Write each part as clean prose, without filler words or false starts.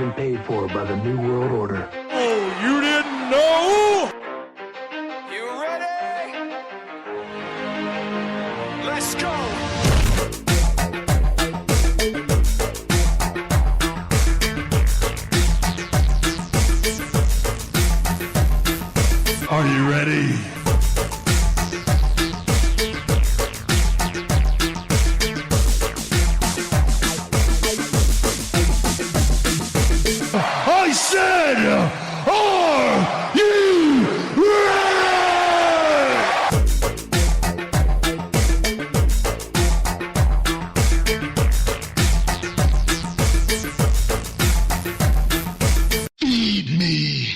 been paid for by the New World Order. Oh, you didn't know? You ready? Let's go! Are you ready? I said, are you ready? Feed me.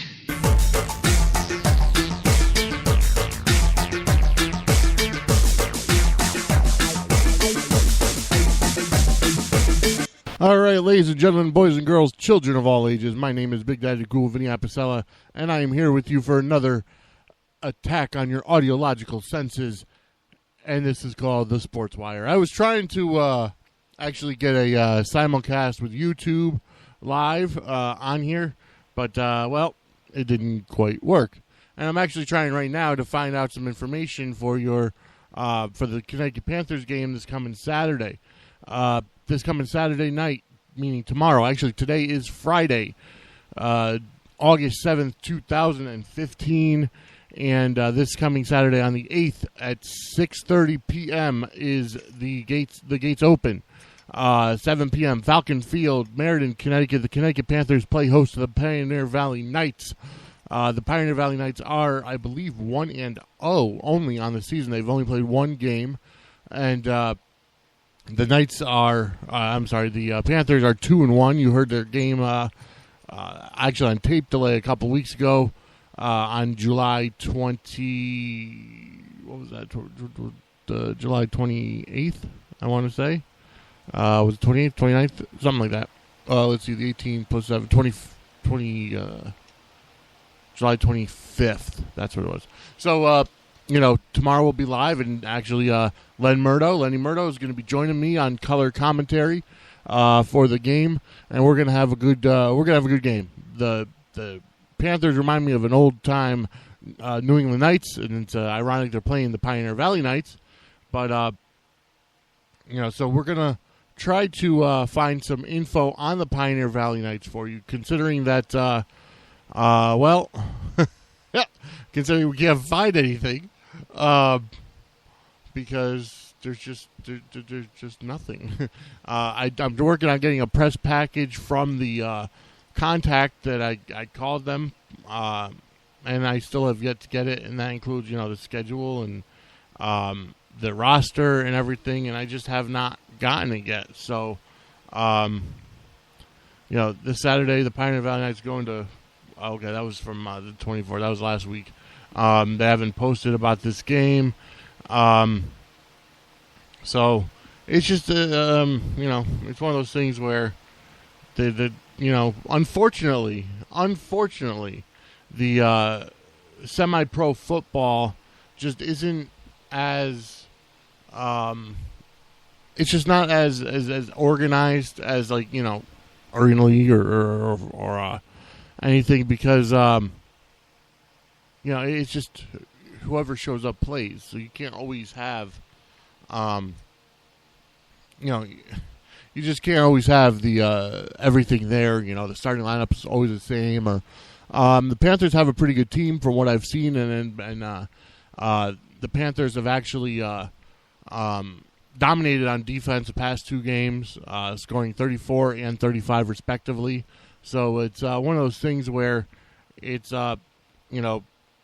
All right, ladies and gentlemen, boys and girls, children of all ages, my name is Big Daddy Cool Vinny Apicella, and I am here with you for another attack on your audiological senses, and this is called the Sportswire. I was trying to actually get a simulcast with YouTube live on here, but, well, it didn't quite work. And I'm actually trying right now to find out some information for your for the Connecticut Panthers game this coming Saturday. This coming Saturday night, meaning tomorrow. Actually, today is Friday, August 7th, 2015. And this coming Saturday on the 8th at 6:30 p.m. is the gates open. 7 p.m., Falcon Field, Meriden, Connecticut. The Connecticut Panthers play host to the Pioneer Valley Knights. The Pioneer Valley Knights are, I believe, 1-0 only on the season. They've only played one game. And the Knights are, the Panthers are 2-1. You heard their game actually on tape delay a couple weeks ago on July 20, what was that, July 28th, I want to say. Was it 28th, 29th? Something like that. Let's see, the 18 plus 7, 20, July 25th. That's what it was. So, tomorrow we'll be live, and actually Lenny Murdo is going to be joining me on color commentary for the game, and we're going to have a good game. The Panthers remind me of an old time New England Knights, and it's ironic they're playing the Pioneer Valley Knights, but so we're going to try to find some info on the Pioneer Valley Knights for you, considering that considering we can't find anything. Because there's just nothing. I'm working on getting a press package from the contact that I called them, and I still have yet to get it, and that includes the schedule and the roster and everything, and I just have not gotten it yet. So, this Saturday the Pioneer Valley Knights going to. Okay, that was from the 24th. That was last week. They haven't posted about this game. So it's just, it's one of those things where unfortunately, the semi-pro football just isn't as, it's just not as organized as Arena League or anything, because, it's just whoever shows up plays. So you can't always have, you just can't always have the everything there. The starting lineup is always the same. Or the Panthers have a pretty good team from what I've seen, and the Panthers have actually dominated on defense the past two games, scoring 34 and 35 respectively. So it's one of those things where it's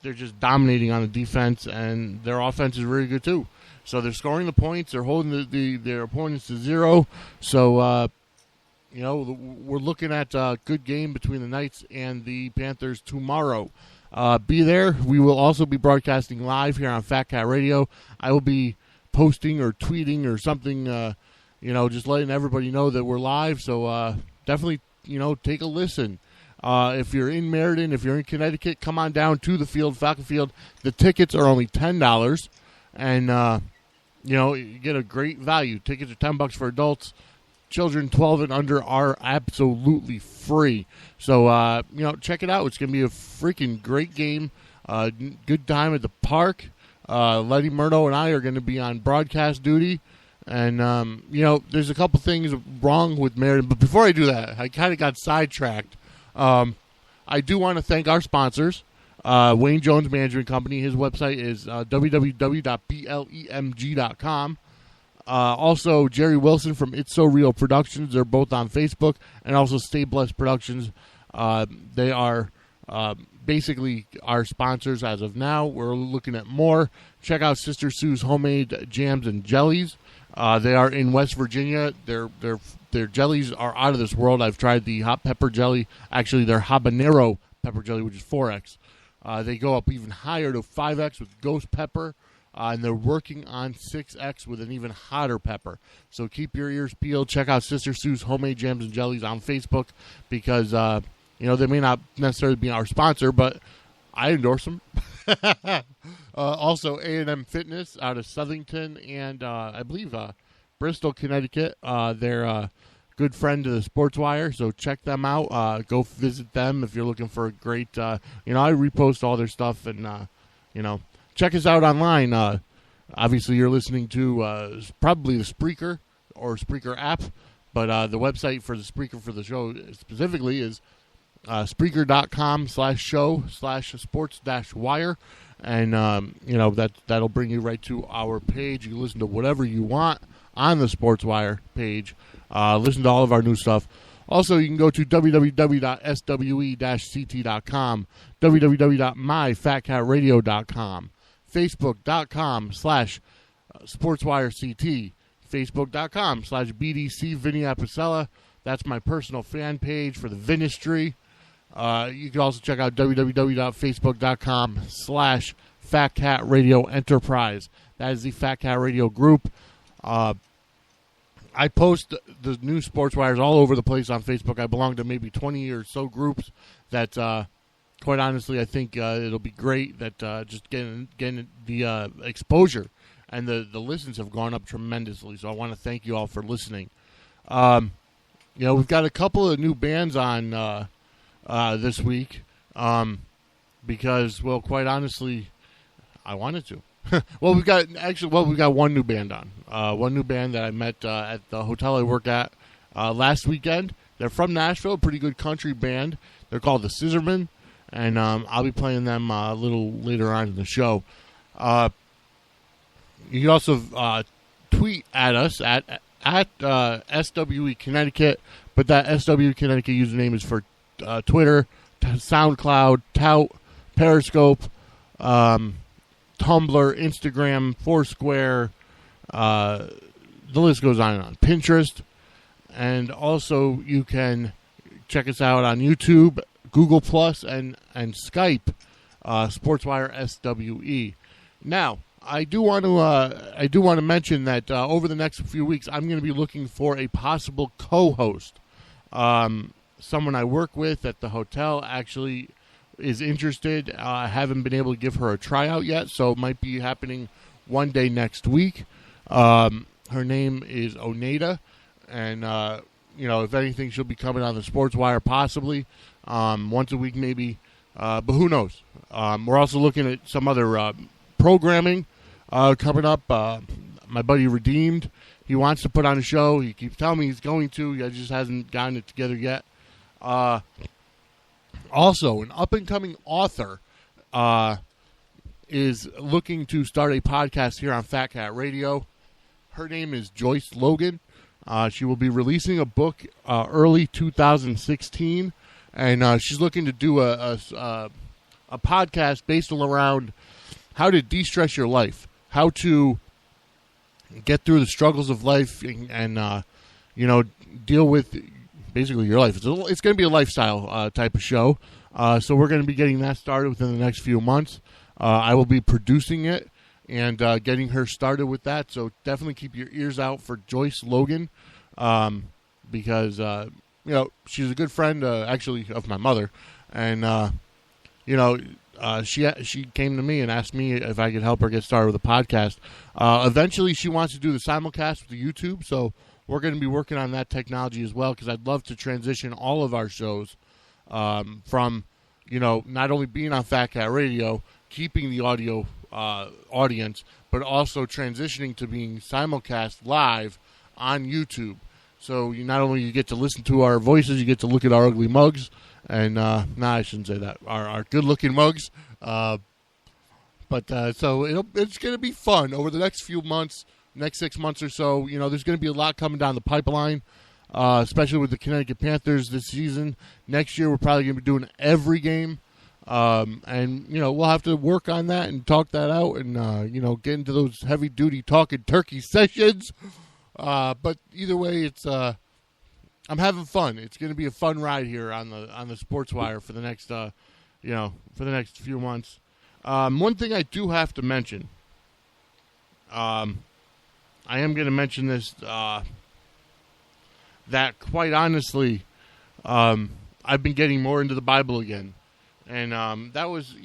they're just dominating on the defense, and their offense is really good too. So they're scoring the points, they're holding their opponents to zero. So we're looking at a good game between the Knights and the Panthers tomorrow. Be there. We will also be broadcasting live here on Fat Cat Radio. I will be posting or tweeting or something, just letting everybody know that we're live. So definitely, take a listen. If you're in Meriden, if you're in Connecticut, come on down to the field, Falcon Field. The tickets are only $10, and you get a great value. Tickets are $10 for adults, children 12 and under are absolutely free. So, check it out. It's going to be a freaking great game. Good time at the park. Letty Murdo and I are going to be on broadcast duty. And, there's a couple things wrong with Meriden. But before I do that, I kind of got sidetracked. I do want to thank our sponsors. Wayne Jones Management Company. His website is www.blemg.com. Also, Jerry Wilson from It's So Real Productions. They're both on Facebook. And also Stay Blessed Productions. They are basically our sponsors as of now. We're looking at more. Check out Sister Sue's Homemade Jams and Jellies. They are in West Virginia. Their jellies are out of this world. I've tried the hot pepper jelly. Actually, their habanero pepper jelly, which is 4X. They go up even higher to 5X with ghost pepper. And they're working on 6X with an even hotter pepper. So keep your ears peeled. Check out Sister Sue's Homemade Jams and Jellies on Facebook because, they may not necessarily be our sponsor, but I endorse them. Also, A&M Fitness out of Southington and, I believe, Bristol, Connecticut. They're a good friend to the Sportswire, so check them out. Go visit them if you're looking for a great, I repost all their stuff and, check us out online. Obviously, you're listening to probably the Spreaker or Spreaker app, but the website for the Spreaker for the show specifically is Spreaker.com/show/sports-wire. And, that'll bring you right to our page. You can listen to whatever you want on the Sportswire page. Listen to all of our new stuff. Also, you can go to www.swe-ct.com, www.myfatcatradio.com, facebook.com/SportswireCT, facebook.com/BDC Vinny Apicella. That's my personal fan page for the Vinistry. You can also check out www.facebook.com/Fat Cat Radio Enterprise. That is the Fat Cat Radio group. I post the new Sportswires all over the place on Facebook. I belong to maybe 20 or so groups that, quite honestly, I think it'll be great that just getting the exposure and the listens have gone up tremendously. So I want to thank you all for listening. We've got a couple of new bands on this week because, well, quite honestly, I wanted to. We've got one new band on. One new band that I met at the hotel I work at last weekend. They're from Nashville, a pretty good country band. They're called the Scissormen, and I'll be playing them a little later on in the show. You can also tweet at us at SWE Connecticut, but that SWE Connecticut username is for Twitter, SoundCloud, Tout, Periscope, Tumblr, Instagram, Foursquare, the list goes on and on. Pinterest, and also you can check us out on YouTube, Google Plus, and Skype, Sportswire SWE. Now, I do want to mention that over the next few weeks, I'm going to be looking for a possible co-host. Someone I work with at the hotel actually is interested. I haven't been able to give her a tryout yet, so it might be happening one day next week. Her name is Oneida, and if anything, she'll be coming on the Sportswire possibly once a week, maybe. But who knows? We're also looking at some other programming coming up. My buddy Redeemed, he wants to put on a show. He keeps telling me he's going to. He just hasn't gotten it together yet. Also, an up-and-coming author is looking to start a podcast here on Fat Cat Radio. Her name is Joyce Logan. She will be releasing a book early 2016, and she's looking to do a podcast based around how to de-stress your life, how to get through the struggles of life, and deal with basically your life. It's going to be a lifestyle type of show. So we're going to be getting that started within the next few months. I will be producing it and getting her started with that. So definitely keep your ears out for Joyce Logan because, she's a good friend, actually, of my mother. And, she came to me and asked me if I could help her get started with a podcast. Eventually, she wants to do the simulcast with the YouTube, so we're going to be working on that technology as well, because I'd love to transition all of our shows from, not only being on Fat Cat Radio, keeping the audio audience, but also transitioning to being simulcast live on YouTube. So not only you get to listen to our voices, you get to look at our ugly mugs, and I shouldn't say that, our good-looking mugs. But so it's going to be fun over the next few months, next 6 months or so. There's going to be a lot coming down the pipeline, especially with the Connecticut Panthers this season. Next year, we're probably going to be doing every game. And we'll have to work on that and talk that out and, get into those heavy-duty talking turkey sessions. But either way, it's I'm having fun. It's going to be a fun ride here on the Sportswire for the next, for the next few months. One thing I do have to mention, I am going to mention this, that quite honestly, I've been getting more into the Bible again. And that was,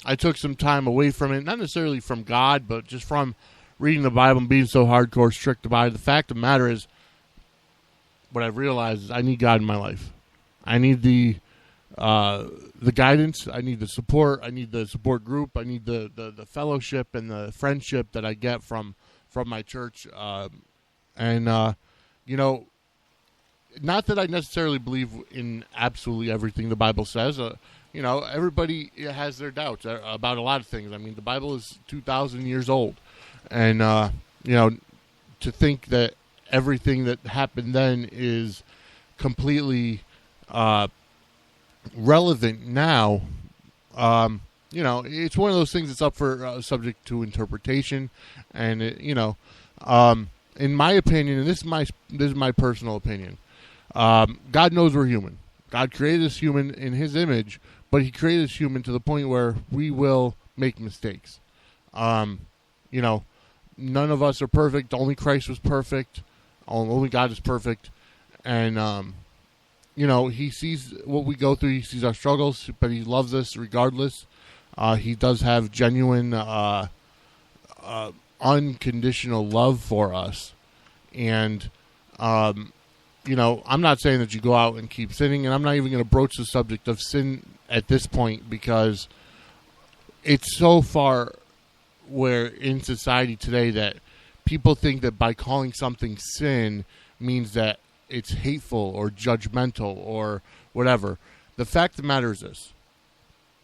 I took some time away from it, not necessarily from God, but just from reading the Bible and being so hardcore strict about it. The fact of the matter is, what I've realized is I need God in my life. I need the guidance. I need the support. I need the support group. I need the fellowship and the friendship that I get from my church. Not that I necessarily believe in absolutely everything the Bible says. Everybody has their doubts about a lot of things. I mean, the Bible is 2,000 years old. And, to think that everything that happened then is completely relevant now, it's one of those things that's up for subject to interpretation. And, in my opinion, and this is my personal opinion, God knows we're human. God created us human in his image, but he created us human to the point where we will make mistakes. None of us are perfect. Only Christ was perfect. Only God is perfect. And, he sees what we go through. He sees our struggles, but he loves us regardless. He does have genuine, unconditional love for us. And, I'm not saying that you go out and keep sinning, and I'm not even going to broach the subject of sin at this point, because it's so far where in society today that people think that by calling something sin means that it's hateful or judgmental or whatever. The fact of the matter is this: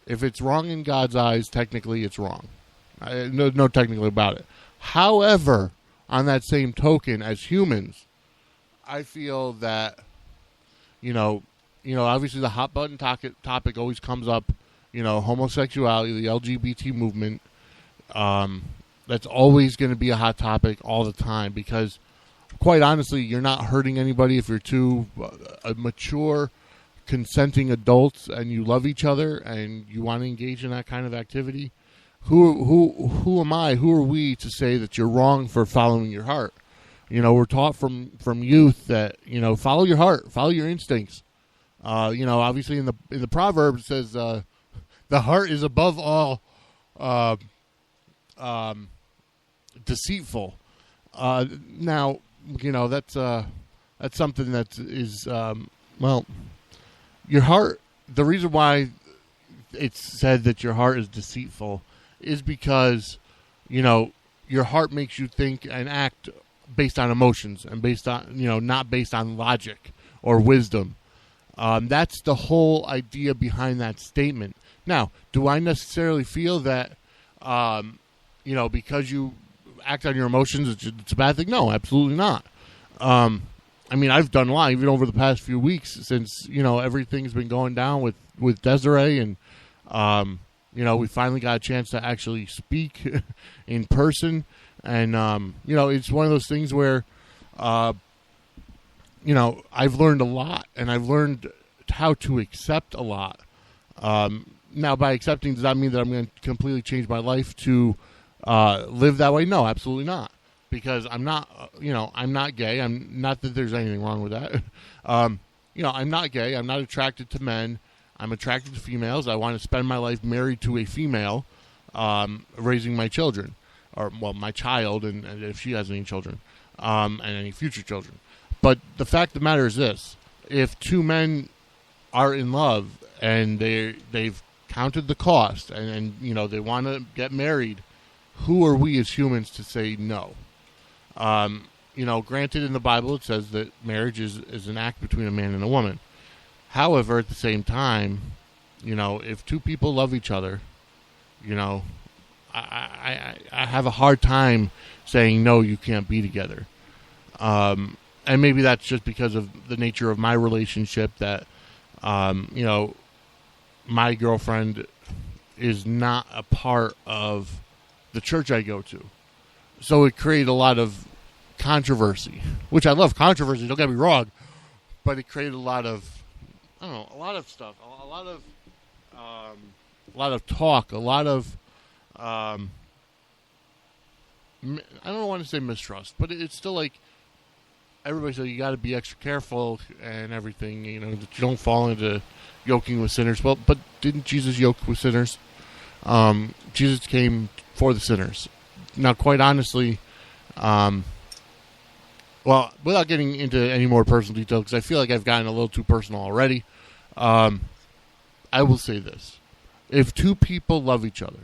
if it's wrong in God's eyes, technically it's wrong. No technically about it. However, on that same token, as humans, I feel that, obviously the hot button topic always comes up, homosexuality, the LGBT movement. That's always going to be a hot topic all the time, because quite honestly, you're not hurting anybody if you're two mature, consenting adults and you love each other and you want to engage in that kind of activity. Who am I? Who are we to say that you're wrong for following your heart? We're taught from youth that, follow your heart, follow your instincts. Obviously in the Proverbs it says, the heart is above all, deceitful. Now, that's something that is, your heart, the reason why it's said that your heart is deceitful is because, your heart makes you think and act based on emotions and based on, not based on logic or wisdom. That's the whole idea behind that statement. Now, do I necessarily feel that, because you act on your emotions, it's a bad thing? No, absolutely not. I've done a lot, even over the past few weeks since, everything's been going down with Desiree, and, we finally got a chance to actually speak in person. And, it's one of those things where, I've learned a lot, and I've learned how to accept a lot. Now, by accepting, does that mean that I'm going to completely change my life to live that way? No, absolutely not. Because I'm not, I'm not gay. I'm not that there's anything wrong with that. I'm not gay. I'm not attracted to men. I'm attracted to females. I want to spend my life married to a female, raising my children, or my child, and if she has any children. and any future children. But the fact of the matter is this: if two men are in love and they've counted the cost and they want to get married, who are we as humans to say no? Granted, in the Bible it says that marriage is an act between a man and a woman. However, at the same time, if two people love each other, I have a hard time saying no, you can't be together. And maybe that's just because of the nature of my relationship that, my girlfriend is not a part of the church I go to. So it created a lot of controversy, which I love controversy, don't get me wrong, but it created a lot of, a lot of stuff, a lot of talk, a lot of, I don't want to say mistrust, but it's still like, everybody says you got to be extra careful and everything, that you don't fall into yoking with sinners. Well, but didn't Jesus yoke with sinners? Jesus came for the sinners. Now, quite honestly, well, without getting into any more personal details, because I feel like I've gotten a little too personal already, I will say this. If two people love each other,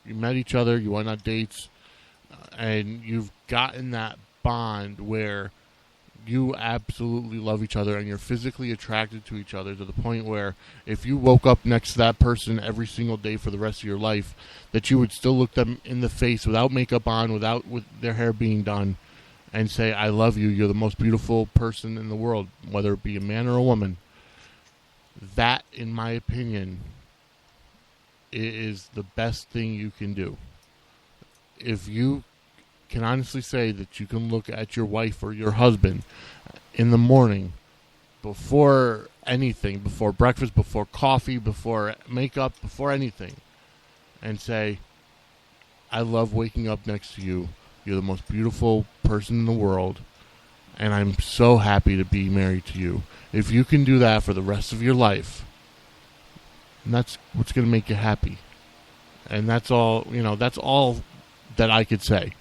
you met each other, you went on dates, and you've gotten that bond where you absolutely love each other and you're physically attracted to each other to the point where if you woke up next to that person every single day for the rest of your life, that you would still look them in the face without makeup on, with their hair being done, and say, I love you, you're the most beautiful person in the world, whether it be a man or a woman. That, in my opinion, is the best thing you can do. If you can honestly say that you can look at your wife or your husband in the morning before anything, before breakfast, before coffee, before makeup, before anything, and say, I love waking up next to you. You're the most beautiful person in the world, and I'm so happy to be married to you. If you can do that for the rest of your life, and that's what's going to make you happy. And that's all, that's all that I could say.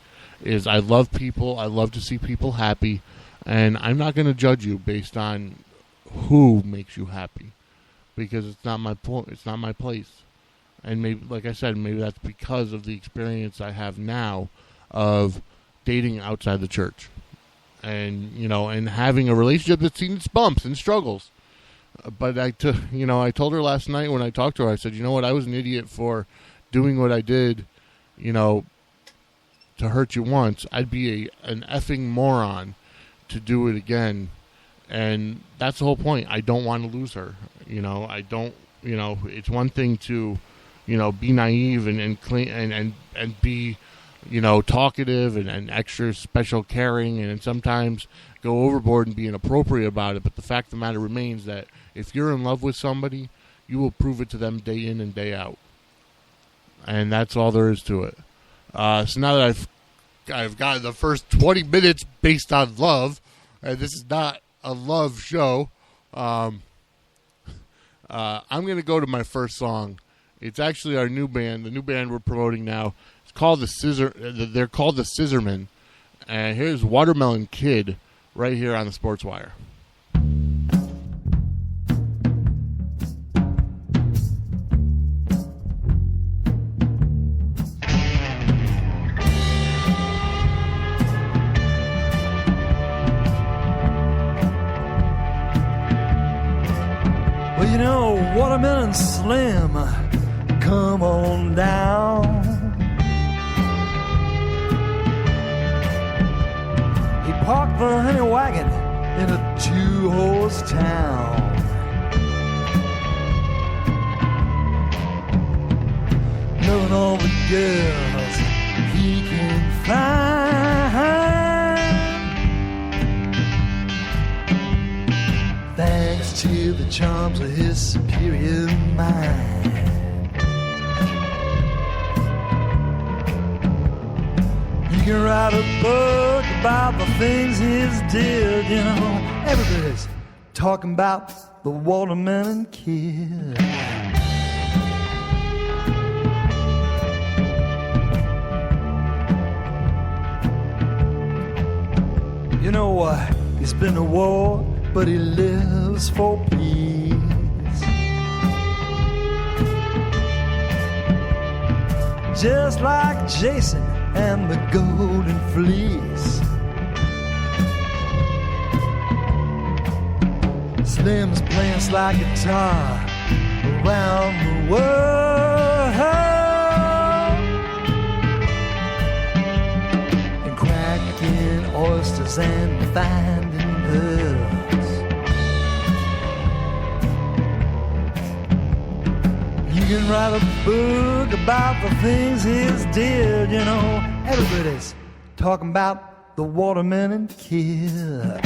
Is I love people, I love to see people happy, and I'm not going to judge you based on who makes you happy, because it's not my point, it's not my place. And maybe, like I said, maybe that's because of the experience I have now of dating outside the church, and and having a relationship that's seen its bumps and struggles. But I told her last night when I talked to her, I said, I was an idiot for doing what I did, to hurt you once. I'd be an effing moron to do it again. And that's the whole point. I don't want to lose her. I don't, it's one thing to, be naive and clean and be, talkative and extra special caring and sometimes go overboard and be inappropriate about it. But the fact of the matter remains that if you're in love with somebody, you will prove it to them day in and day out. And that's all there is to it. So now that I've gotten the first 20 minutes based on love, and this is not a love show, I'm going to go to my first song. It's actually our new band, the new band we're promoting now. It's called they're called the Scissormen. And here's Watermelon Kid right here on the Sportswire. Well, Watermelon Slim, come on down. He parked the honey wagon in a two-horse town. Loving all the girls he can find. Thanks to the charms of his superior mind. You can write a book about the things he's did, Everybody's talking about the Watermelon Kid. know, he's been to war, but he lives for peace. Just like Jason and the Golden Fleece. Slim's playing slide guitar around the world, and cracking oysters and finding pearls. You can write a book about the things he's did, you know. Everybody's talking about the Watermelon Kid.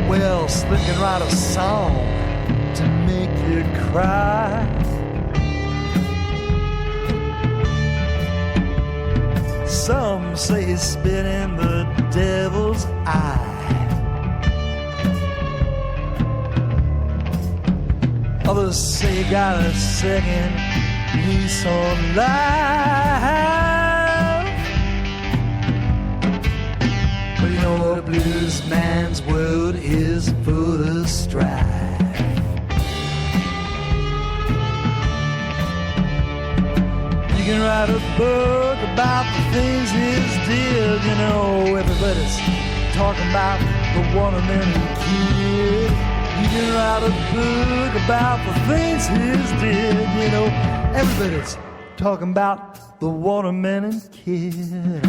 Well, Slim can write a song to make you cry. Some say he's spit in the devil's eye. Others say he got a second lease on life. But you know the blues man's world is full of strife. You can write a book about the things he's did, you know. Everybody's talking about the Watermelon Kid. You can write a book about the things he's did, you know. Everybody's talking about the Watermelon Kid.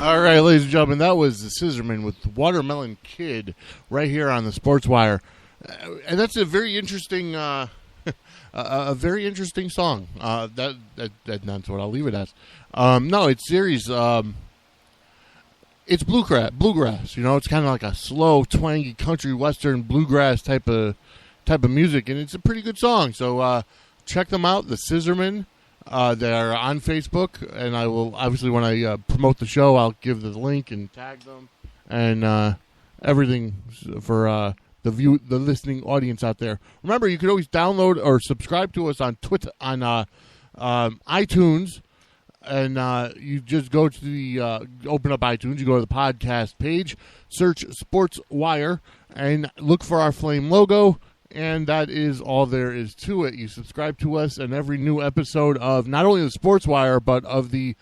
All right, ladies and gentlemen, that was the Scissorman with Watermelon Kid right here on the Sportswire, and that's a very interesting, a very interesting song. That's what I'll leave it as. No, it's series. It's bluegrass. You know, it's kind of like a slow, twangy country western bluegrass type of music, and it's a pretty good song. So check them out, the Scissorman. They are on Facebook, and I will obviously when I promote the show, I'll give the link and tag them and everything for the listening audience out there. Remember, you can always download or subscribe to us on Twitter on iTunes, and you just go to the open up iTunes, you go to the podcast page, search Sportswire, and look for our flame logo. And that is all there is to it. You subscribe to us, and every new episode of not only the Sportswire, but of the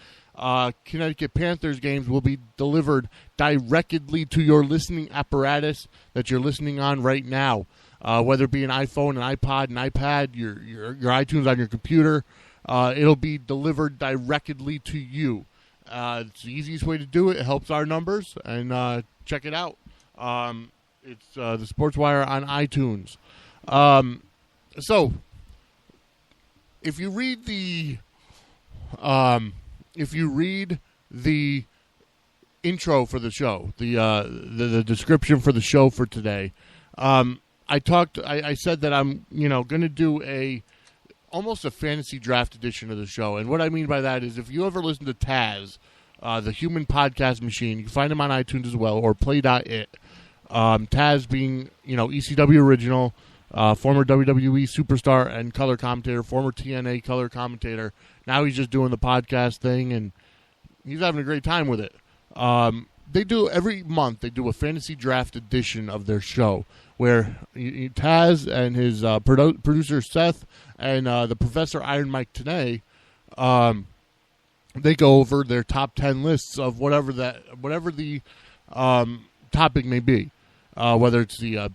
Connecticut Panthers games will be delivered directly to your listening apparatus that you're listening on right now. Whether it be an iPhone, an iPod, an iPad, your iTunes on your computer, it'll be delivered directly to you. It's the easiest way to do it. It helps our numbers, and check it out. It's the Sportswire on iTunes. So, if you read the intro for the show, the description for the show for today, I said that I'm going to do almost a fantasy draft edition of the show, and what I mean by that is if you ever listen to Taz, the Human Podcast Machine, you can find him on iTunes as well, or Play.it. Taz being, ECW original, former WWE superstar and color commentator, former TNA color commentator. Now he's just doing the podcast thing, and he's having a great time with it. They do every month. They do a fantasy draft edition of their show where Taz and his producer Seth and the Professor Iron Mike Tenay, they go over their top 10 lists of whatever the topic may be, whether it's the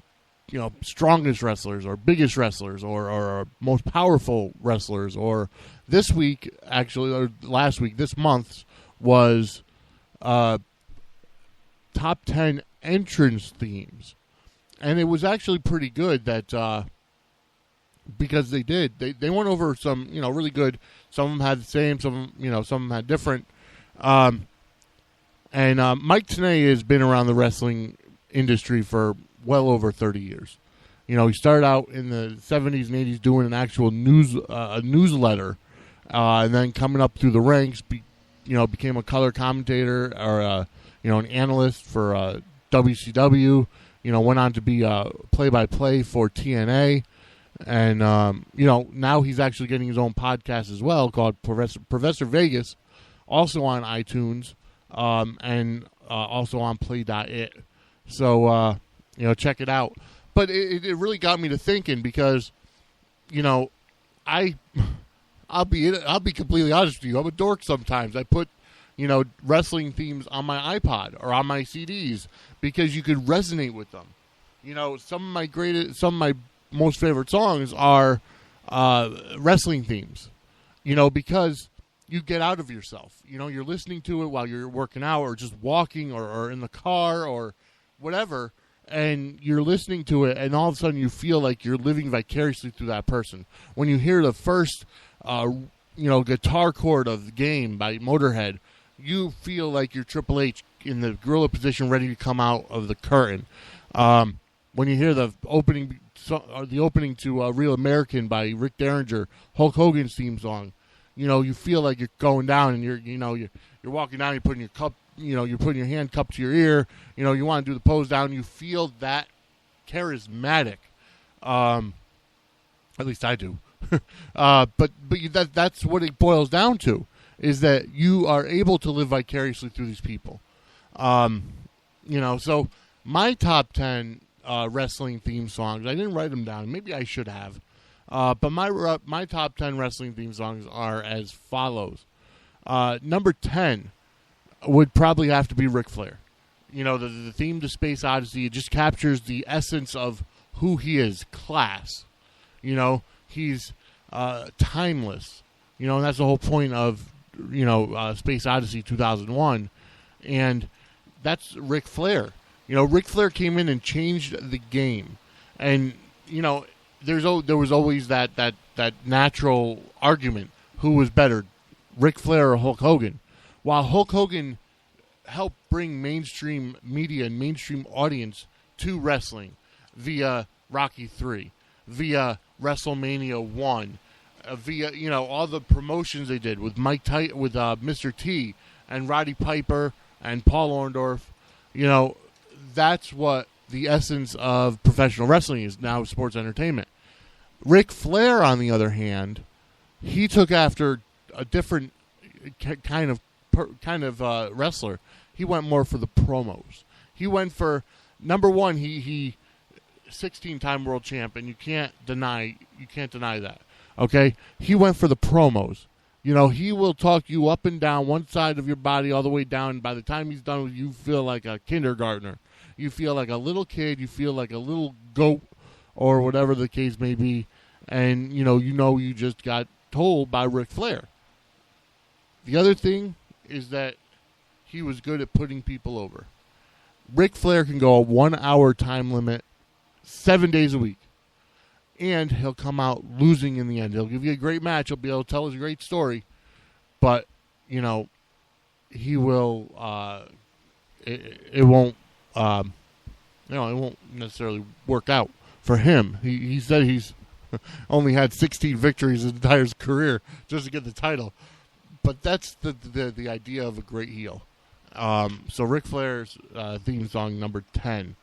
strongest wrestlers or biggest wrestlers or most powerful wrestlers. Or this week, actually, or last week, this month's was top 10 entrance themes. And it was actually pretty good that because they went over some really good. Some of them had the same, some of them had different. And Mike Tenay has been around the wrestling industry for well over 30 years. He started out in the 70s and 80s doing an actual newsletter, and then coming up through the ranks, became a color commentator or an analyst for WCW. Went on to be play-by-play for TNA, and now he's actually getting his own podcast as well called Professor Vegas, also on iTunes, and also on Play.it. So check it out. But it really got me to thinking because, I'll be completely honest with you. I'm a dork sometimes. I put wrestling themes on my iPod or on my CDs because you could resonate with them. Some of my most favorite songs are wrestling themes. Because you get out of yourself. You're listening to it while you're working out or just walking or in the car or whatever, and you're listening to it, and all of a sudden you feel like you're living vicariously through that person. When you hear the first, guitar chord of the game by Motorhead, you feel like you're Triple H in the gorilla position, ready to come out of the curtain. When you hear the opening to Real American by Rick Derringer, Hulk Hogan's theme song, you feel like you're going down, and you're walking down, you're putting your cup, you're putting your hand cupped to your ear, you want to do the pose down, you feel that charismatic. At least I do. But that's what it boils down to, is that you are able to live vicariously through these people. So my top 10 wrestling theme songs, I didn't write them down. Maybe I should have. But my top 10 wrestling theme songs are as follows. Number 10 would probably have to be Ric Flair. The theme to Space Odyssey, it just captures the essence of who he is, class. He's timeless. And that's the whole point of, Space Odyssey 2001. And that's Ric Flair. Ric Flair came in and changed the game. And, there was always that natural argument. Who was better, Ric Flair or Hulk Hogan? While Hulk Hogan helped bring mainstream media and mainstream audience to wrestling via Rocky III, via WrestleMania 1, via all the promotions they did with Mr. T and Roddy Piper and Paul Orndorff, that's what the essence of professional wrestling is now, sports entertainment. Ric Flair, on the other hand, he took after a different kind of wrestler. He went more for the promos. He went for, number one, he 16-time world champ, and you can't deny that. Okay, he went for the promos. He will talk you up and down one side of your body all the way down. And by the time he's done with you, feel like a kindergartner. You feel like a little kid. You feel like a little goat, or whatever the case may be. And you just got told by Ric Flair. The other thing is that he was good at putting people over. Ric Flair can go a 1-hour time limit 7 days a week. And he'll come out losing in the end. He'll give you a great match. He'll be able to tell his great story. But, he will, it won't, it won't necessarily work out for him. He said he's only had 16 victories his entire career just to get the title. But that's the idea of a great heel. So Ric Flair's theme song, number 10.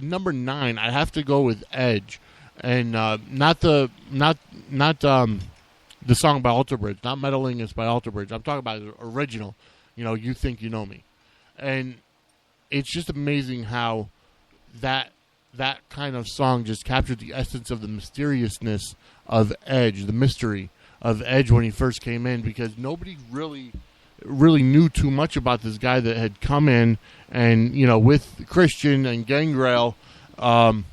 Number 9, I have to go with Edge. and not the song by Alter Bridge, not Meddling Is by Alter Bridge. I'm talking about the original. You Think You Know Me, and it's just amazing how that kind of song just captured the essence of the mysteriousness of Edge, the mystery of Edge when he first came in, because nobody really knew too much about this guy that had come in and, with Christian and Gangrel, and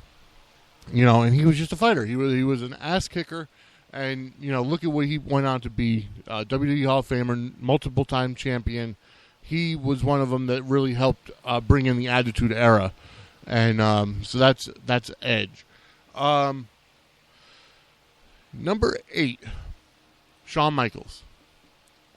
he was just a fighter. He was an ass kicker, and, look at what he went on to be, WWE Hall of Famer, multiple-time champion. He was one of them that really helped bring in the Attitude Era. And so that's Edge. Number 8, Shawn Michaels.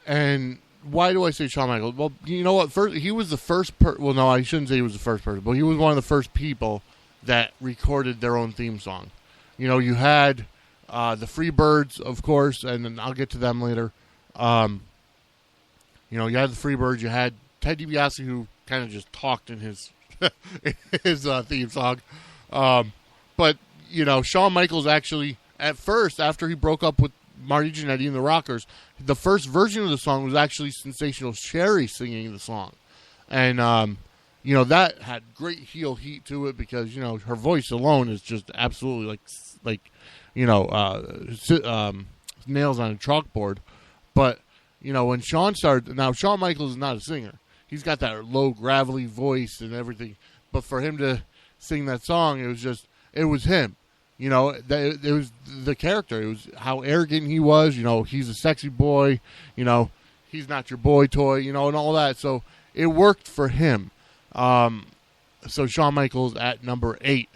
And why do I say Shawn Michaels? Well, you know what? First, he was the first well, no, I shouldn't say he was the first person, but he was one of the first people that recorded their own theme song. You had the Freebirds, of course, and then I'll get to them later. You had the Freebirds. You had Ted DiBiase, who kind of just talked in his theme song. But, Shawn Michaels actually, at first, after he broke up with Marty Jannetty and the Rockers, the first version of the song was actually Sensational Sherry singing the song. And, that had great heel heat to it because, her voice alone is just absolutely nails on a chalkboard. But, when Shawn started, now Shawn Michaels is not a singer. He's got that low, gravelly voice and everything. But for him to sing that song, it was him. It was the character. It was how arrogant he was. He's a sexy boy. He's not your boy toy, and all that. So it worked for him. So Shawn Michaels at number 8.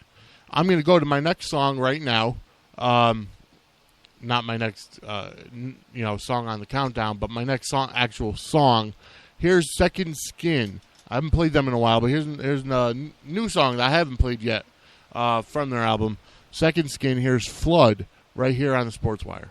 I'm going to go to my next song right now. Not my next, song on the countdown, but my next actual song. Here's Second Skin. I haven't played them in a while, but here's a new song that I haven't played yet from their album, Second Skin. Here's Flood right here on the Sportswire.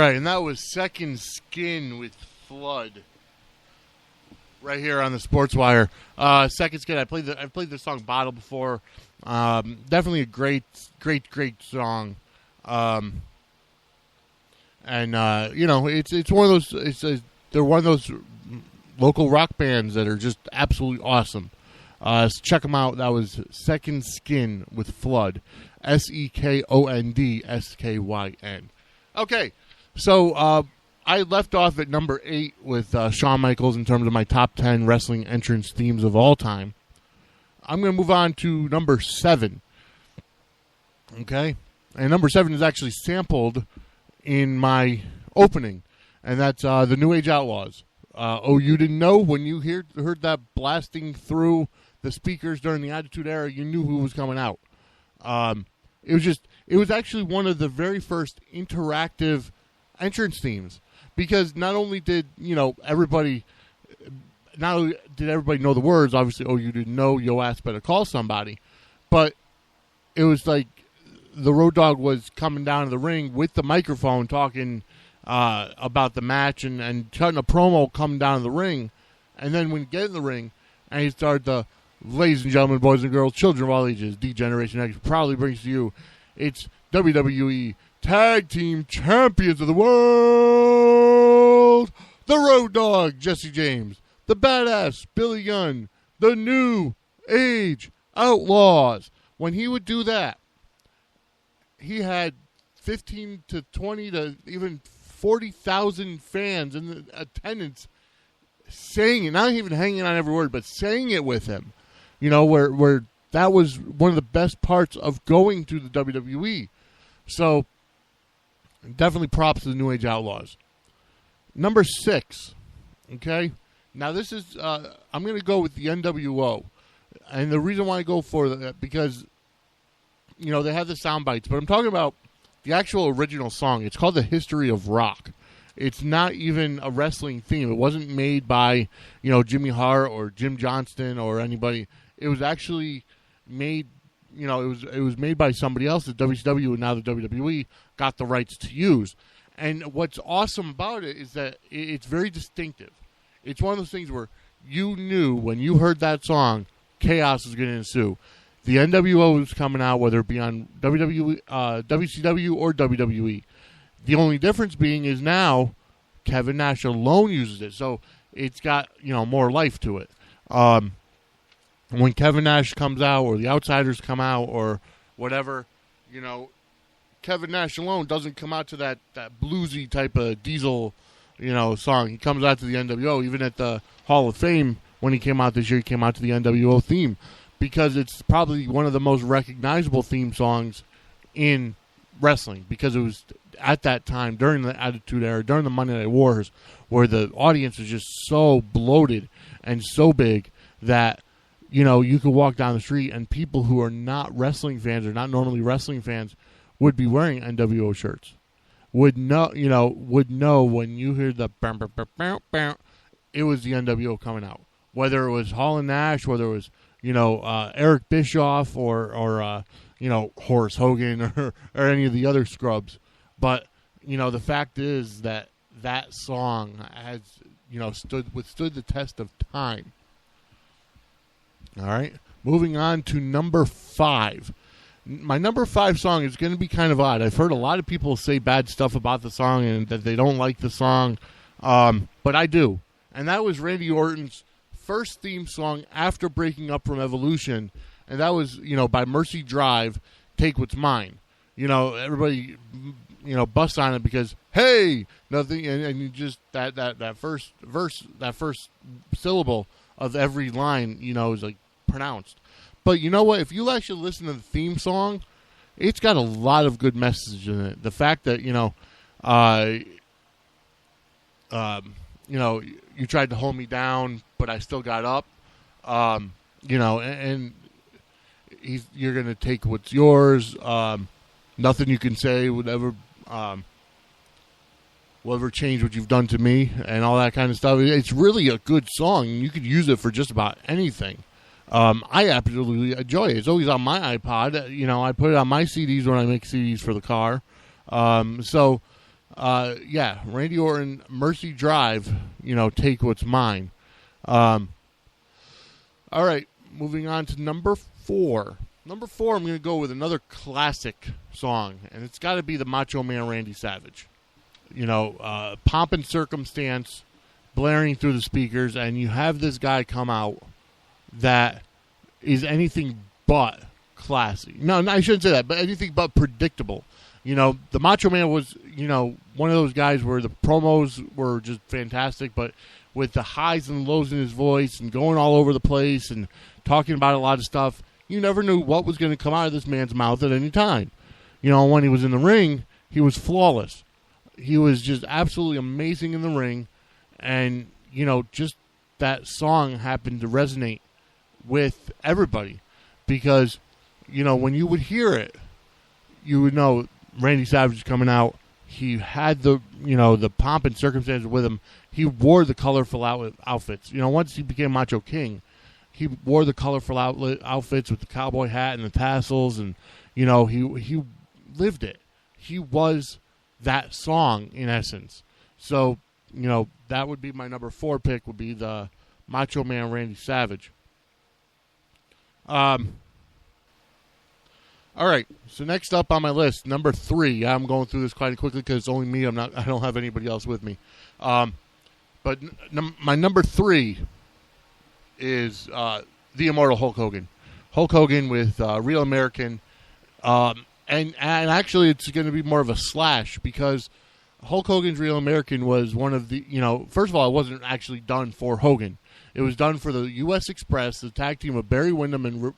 And that was Second Skin with Flood. Right here on the Sportswire. Second Skin. I've played this song Bottle before. Definitely a great song. It's one of those. They're one of those local rock bands that are just absolutely awesome. So check them out. That was Second Skin with Flood. SEKOND Okay. So I left off at number 8 with Shawn Michaels in terms of my top 10 wrestling entrance themes of all time. I'm going to move on to number 7. Okay? And number 7 is actually sampled in my opening, and that's the New Age Outlaws. You didn't know? When you heard that blasting through the speakers during the Attitude Era, you knew who was coming out. It was actually one of the very first interactive entrance themes, because not only did everybody know the words, obviously, you didn't know, yo ass better call somebody, but it was like the Road Dogg was coming down to the ring with the microphone talking about the match and cutting a promo coming down to the ring, and then when you get in the ring and he started the ladies and gentlemen, boys and girls, children of all ages, D-Generation X proudly brings to you its WWE Tag Team Champions of the World, the Road Dogg, Jesse James, the Badass, Billy Gunn, the New Age Outlaws. When he would do that, he had 15 to 20 to even 40,000 fans in the attendance saying it, not even hanging on every word, but saying it with him. Where that was one of the best parts of going to the WWE. So, definitely props to the New Age Outlaws. Number 6, okay? Now, this is, I'm going to go with the NWO. And the reason why I go for that, because, they have the sound bites, but I'm talking about the actual original song. It's called The History of Rock. It's not even a wrestling theme. It wasn't made by, Jimmy Hart or Jim Johnston or anybody. It was actually made, it was made by somebody else at WCW, and now the WWE got the rights to use. And what's awesome about it is that it's very distinctive. It's one of those things where you knew when you heard that song, chaos was going to ensue. The NWO was coming out, whether it be on WCW or WWE. The only difference being is now Kevin Nash alone uses it, so it's got more life to it. When Kevin Nash comes out, or the Outsiders come out, or whatever, Kevin Nash alone doesn't come out to that bluesy type of Diesel, song. He comes out to the NWO. Even at the Hall of Fame, when he came out this year, he came out to the NWO theme, because it's probably one of the most recognizable theme songs in wrestling, because it was at that time, during the Attitude Era, during the Monday Night Wars, where the audience was just so bloated and so big that you could walk down the street and people who are not wrestling fans or not normally wrestling fans would be wearing NWO shirts. Would know when you hear the bam, bam, bam, bam, bam, it was the NWO coming out. Whether it was Hall and Nash, whether it was Eric Bischoff or Horace Hogan or any of the other scrubs. But the fact is that song has withstood the test of time. All right, moving on to number 5. My number 5 song is going to be kind of odd. I've heard a lot of people say bad stuff about the song and that they don't like the song, but I do. And that was Randy Orton's first theme song after breaking up from Evolution, and that was, by Mercy Drive, Take What's Mine. everybody, busts on it because, hey, nothing, and you just, that first verse, that first syllable of every line, is like pronounced. But you know what? If you actually listen to the theme song, it's got a lot of good message in it. The fact that, you tried to hold me down, but I still got up, and you're going to take what's yours, nothing you can say would ever change what you've done to me, and all that kind of stuff. It's really a good song. You could use it for just about anything. I absolutely enjoy it. It's always on my iPod. I put it on my CDs when I make CDs for the car. Randy Orton, Mercy Drive, take what's mine. All right, moving on to number 4. Number 4, I'm going to go with another classic song, and it's got to be the Macho Man Randy Savage. Pomp and Circumstance blaring through the speakers, and you have this guy come out that is anything but classy. No, I shouldn't say that, but anything but predictable. The Macho Man was, one of those guys where the promos were just fantastic, but with the highs and lows in his voice and going all over the place and talking about a lot of stuff, you never knew what was going to come out of this man's mouth at any time. When he was in the ring, he was flawless. He was just absolutely amazing in the ring, and, just that song happened to resonate with everybody because, when you would hear it, you would know Randy Savage is coming out. He had the pomp and circumstance with him. He wore the colorful outfits. Once he became Macho King, he wore the colorful outfits with the cowboy hat and the tassels, and, he lived it. He was that song in essence. So, that would be my number 4 pick, would be the Macho Man Randy Savage. All right, so next up on my list, number 3. I'm going through this quite quickly because it's only me. I don't have anybody else with me. But my number 3 is the Immortal Hulk Hogan. Hulk Hogan with Real American. And actually, it's going to be more of a slash because Hulk Hogan's Real American was one of the, first of all, it wasn't actually done for Hogan. It was done for the U.S. Express, the tag team of Barry Windham and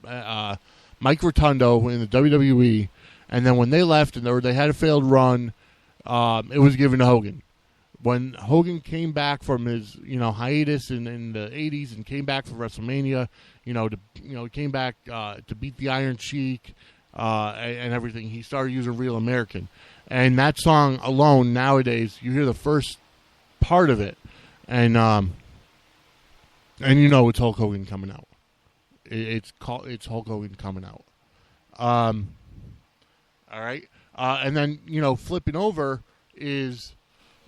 Mike Rotundo in the WWE. And then when they left and they had a failed run, it was given to Hogan. When Hogan came back from his, hiatus in the 80s and came back for WrestleMania, he came back to beat the Iron Sheik and everything, he started using Real American. And that song alone, nowadays, you hear the first part of it, and it's Hulk Hogan coming out. It's Hulk Hogan coming out. All right, and then flipping over is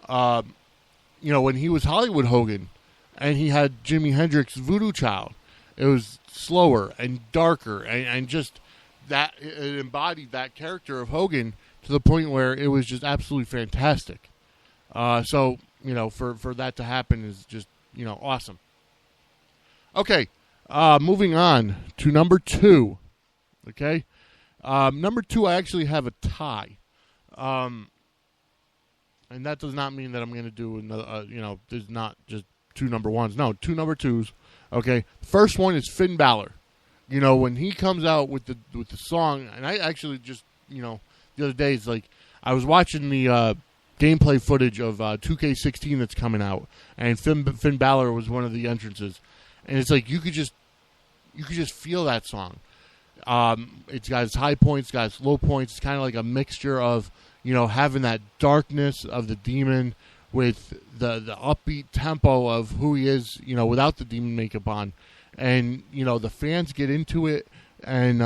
when he was Hollywood Hogan, and he had Jimi Hendrix Voodoo Child. It was slower and darker, and just that it embodied that character of Hogan to the point where it was just absolutely fantastic. So for that to happen is just awesome. Okay, moving on to number 2. Okay, number 2, I actually have a tie, and that does not mean that I'm going to do another. There's not just 2 number 1s. No, 2 number 2s. Okay, first one is Finn Balor. When he comes out with the song, and I actually just the other day, it's like I was watching the gameplay footage of 2K16 that's coming out, and Finn Balor was one of the entrances. And it's like you could just feel that song. It's got its high points, got its low points. It's kind of like a mixture of having that darkness of the demon with the upbeat tempo of who he is, without the demon makeup on, and the fans get into it, and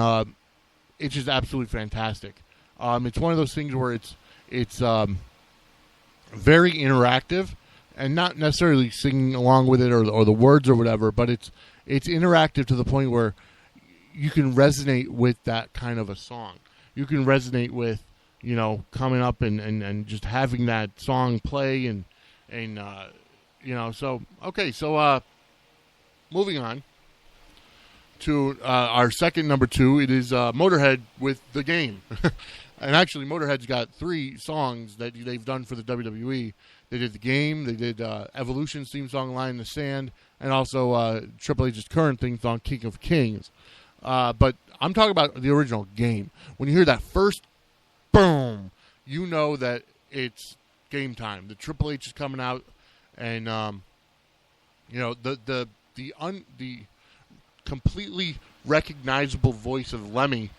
it's just absolutely fantastic. It's one of those things where it's very interactive. And not necessarily singing along with it or the words or whatever, but it's interactive to the point where you can resonate with that kind of a song. You can resonate with, coming up and just having that song play and so, okay. So, moving on to our second number 2, it is Motorhead with The Game. And actually, Motorhead's got 3 songs that they've done for the WWE. They did The Game, they did Evolution's theme song, Line in the Sand, and also Triple H's current theme song, King of Kings. But I'm talking about the original Game. When you hear that first boom, you know that it's game time. The Triple H is coming out, and the completely recognizable voice of Lemmy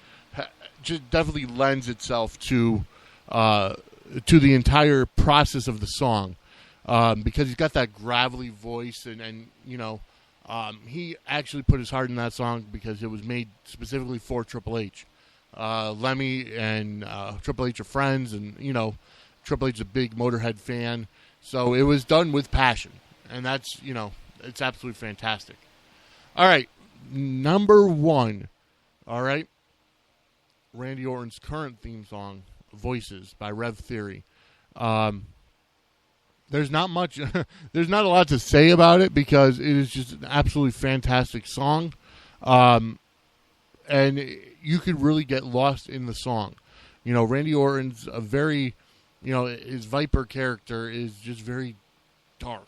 just definitely lends itself to the entire process of the song, because he's got that gravelly voice, and he actually put his heart in that song because it was made specifically for Triple H. Lemmy and Triple H are friends, and Triple H is a big Motorhead fan, so it was done with passion, and that's it's absolutely fantastic. All right, number 1. All right, Randy Orton's current theme song, Voices by Rev Theory. There's not much, there's not a lot to say about it because it is just an absolutely fantastic song. And you could really get lost in the song. Randy Orton's a very, his Viper character is just very dark,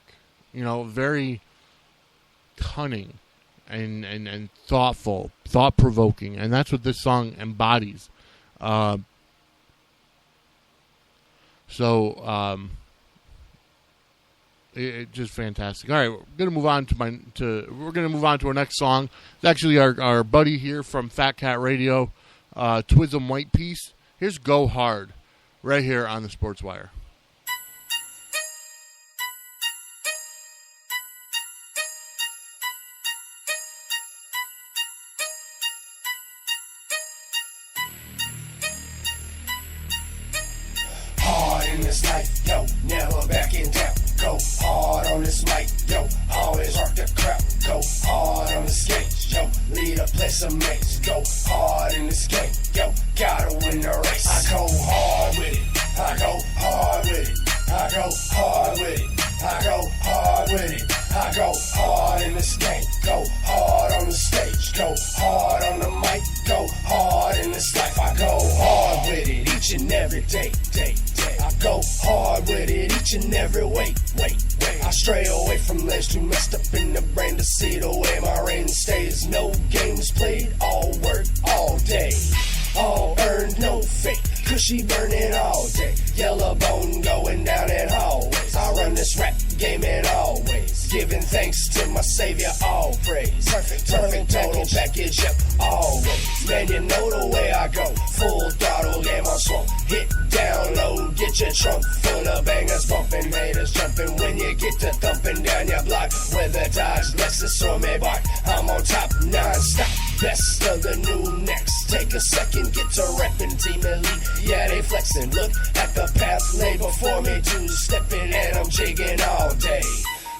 very cunning and thoughtful, thought-provoking. And that's what this song embodies. It's just fantastic. All right, we're gonna move on to our next song. It's actually our buddy here from Fat Cat Radio, Twism White Piece. Here's "Go Hard," right here on the Sportswire. Hard in this life, yo, never backing down. Go hard on this mic, yo, always rock the crowd. Go hard on the stage, yo, lead a place of mates. Go hard in this game, yo, gotta win the race. I go hard with it, I go hard with it, I go hard with it, I go hard with it, I go hard in this game. Go hard on the stage, go hard on the mic, go hard in this life. I go hard with it each and every day. I go hard with it each and every way. I stray away from lanes too messed up in the brain to see the way my reign stays. No games played, all work, all day. All earned, no fake. Cushy burning all day. Yellow bone going down in hallways. I run this rap game in always. Giving thanks to my savior, all praise. Perfect total package, yep, always. Man, you know the way I go. Full throttle, game on swamp. Hit down low, get your trunk full of bangers bumping, haters jumping. When you get to thumping down your block, whether Dodge, Lexus, or Maybach, I'm on top non-stop. Best of the new next. Take a second, get to reppin' Team Elite. Yeah, they flexin'. Look at the path laid before me. 2-stepping and I'm jigging all day.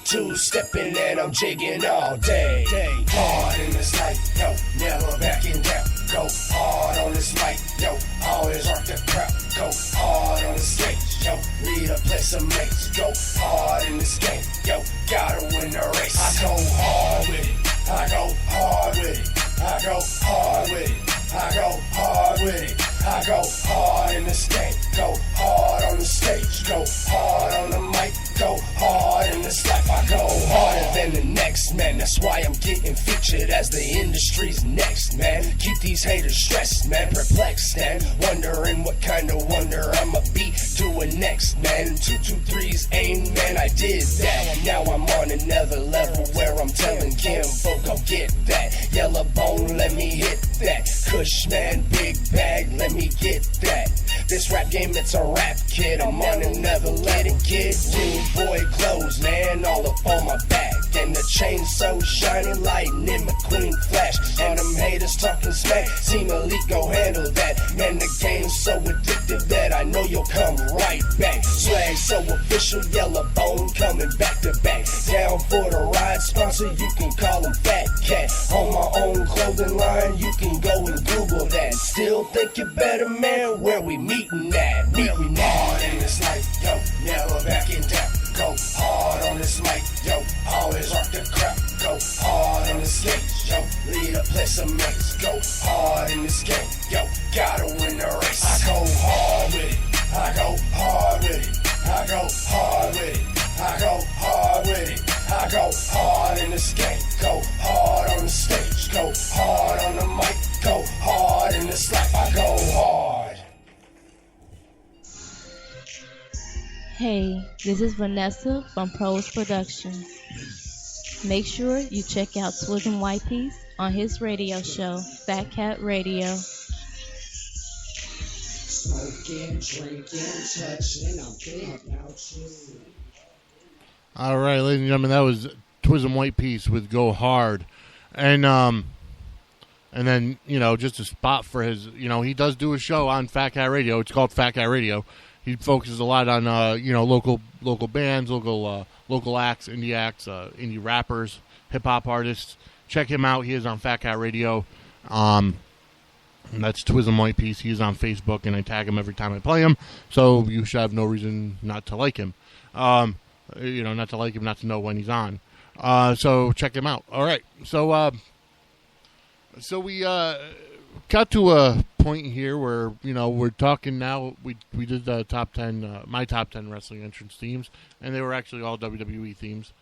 2-stepping and I'm jigging all day. Hard in this life, yo, never backing down. Go hard on this mic, yo, always rock the crowd. Go hard on the stage, yo, lead a place of mates. Go hard in this game, yo, gotta win the race. I go hard with it, I go hard with it, I go hard with it, I go hard with it, I go hard in this game. Go hard on the stage, go hard on the mic, go hard in this life. I go harder than the next man. That's why I'm getting featured as the industry's next man. Keep these haters stressed, man, perplexed and wondering what kind of wonder I'ma be doing next, man. 223's aim, man, I did that. Now I'm on another level where I'm telling Kim, folk, go get that. Yellow bone, let me hit that. Kush, man, big bag, let me get that. This rap game, it's a rap, kid. I'm on another level, kid. Rude boy clothes, man, all up on my back. And the chain so shiny, lightning McQueen flash. And them haters talking smack. Team Elite, go handle that. Man, the game's so addictive that I know you'll come right back. Swag so official, yellow bone coming back to back. Down for the ride, sponsor, you can call him Fat Cat. On my own clothing line, you can go and Google that. Still think you're better, man, where we meeting at? Meeting hard in this life, yo, never backing down. Go hard on this mic, yo, always rock the crowd. Go hard on the stage, yo, lead a place of mates. Go hard in this game, yo, gotta win the race. I go hard. this game. Go hard on the stage, go hard on the mic, go hard in this life, I go hard. Hey, this is Vanessa from Pros Productions. Make sure you check out Twism White Piece on his radio show, Fat Cat Radio. Smoking, drinking, touching, I'm thinking about you. All right, ladies and gentlemen, that was Twism White Piece with Go Hard. And then, just a spot for his, he does do a show on Fat Cat Radio. It's called Fat Cat Radio. He focuses a lot on, local bands, local acts, indie rappers, hip-hop artists. Check him out. He is on Fat Cat Radio. And that's Twism White Piece. He is on Facebook, and I tag him every time I play him. So you should have no reason not to like him. Not to like him, not to know when he's on. So check him out. All right. So we got to a point here where, we're talking now. We did the top 10, my top 10 wrestling entrance themes, and they were actually all WWE themes.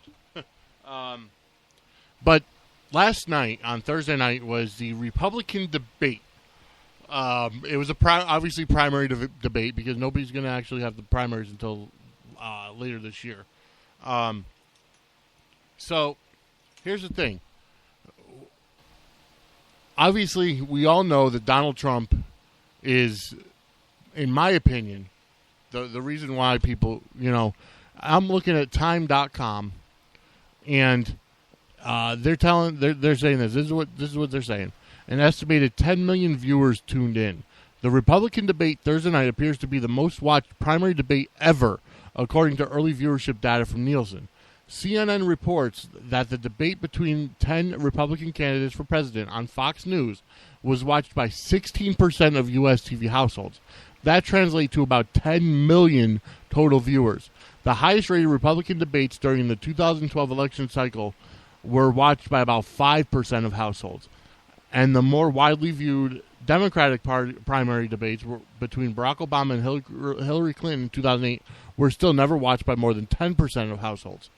But last night, on Thursday night, was the Republican debate. It was obviously primary debate because nobody's going to actually have the primaries until later this year. So here's the thing. Obviously, we all know that Donald Trump is, in my opinion, the reason why people, I'm looking at time.com and they're saying this. This is what they're saying. An estimated 10 million viewers tuned in. The Republican debate Thursday night appears to be the most watched primary debate ever, according to early viewership data from Nielsen. CNN reports that the debate between 10 Republican candidates for president on Fox News was watched by 16% of U.S. TV households. That translates to about 10 million total viewers. The highest-rated Republican debates during the 2012 election cycle were watched by about 5% of households. And the more widely viewed Democratic primary debates between Barack Obama and Hillary Clinton in 2008 were still never watched by more than 10% of households.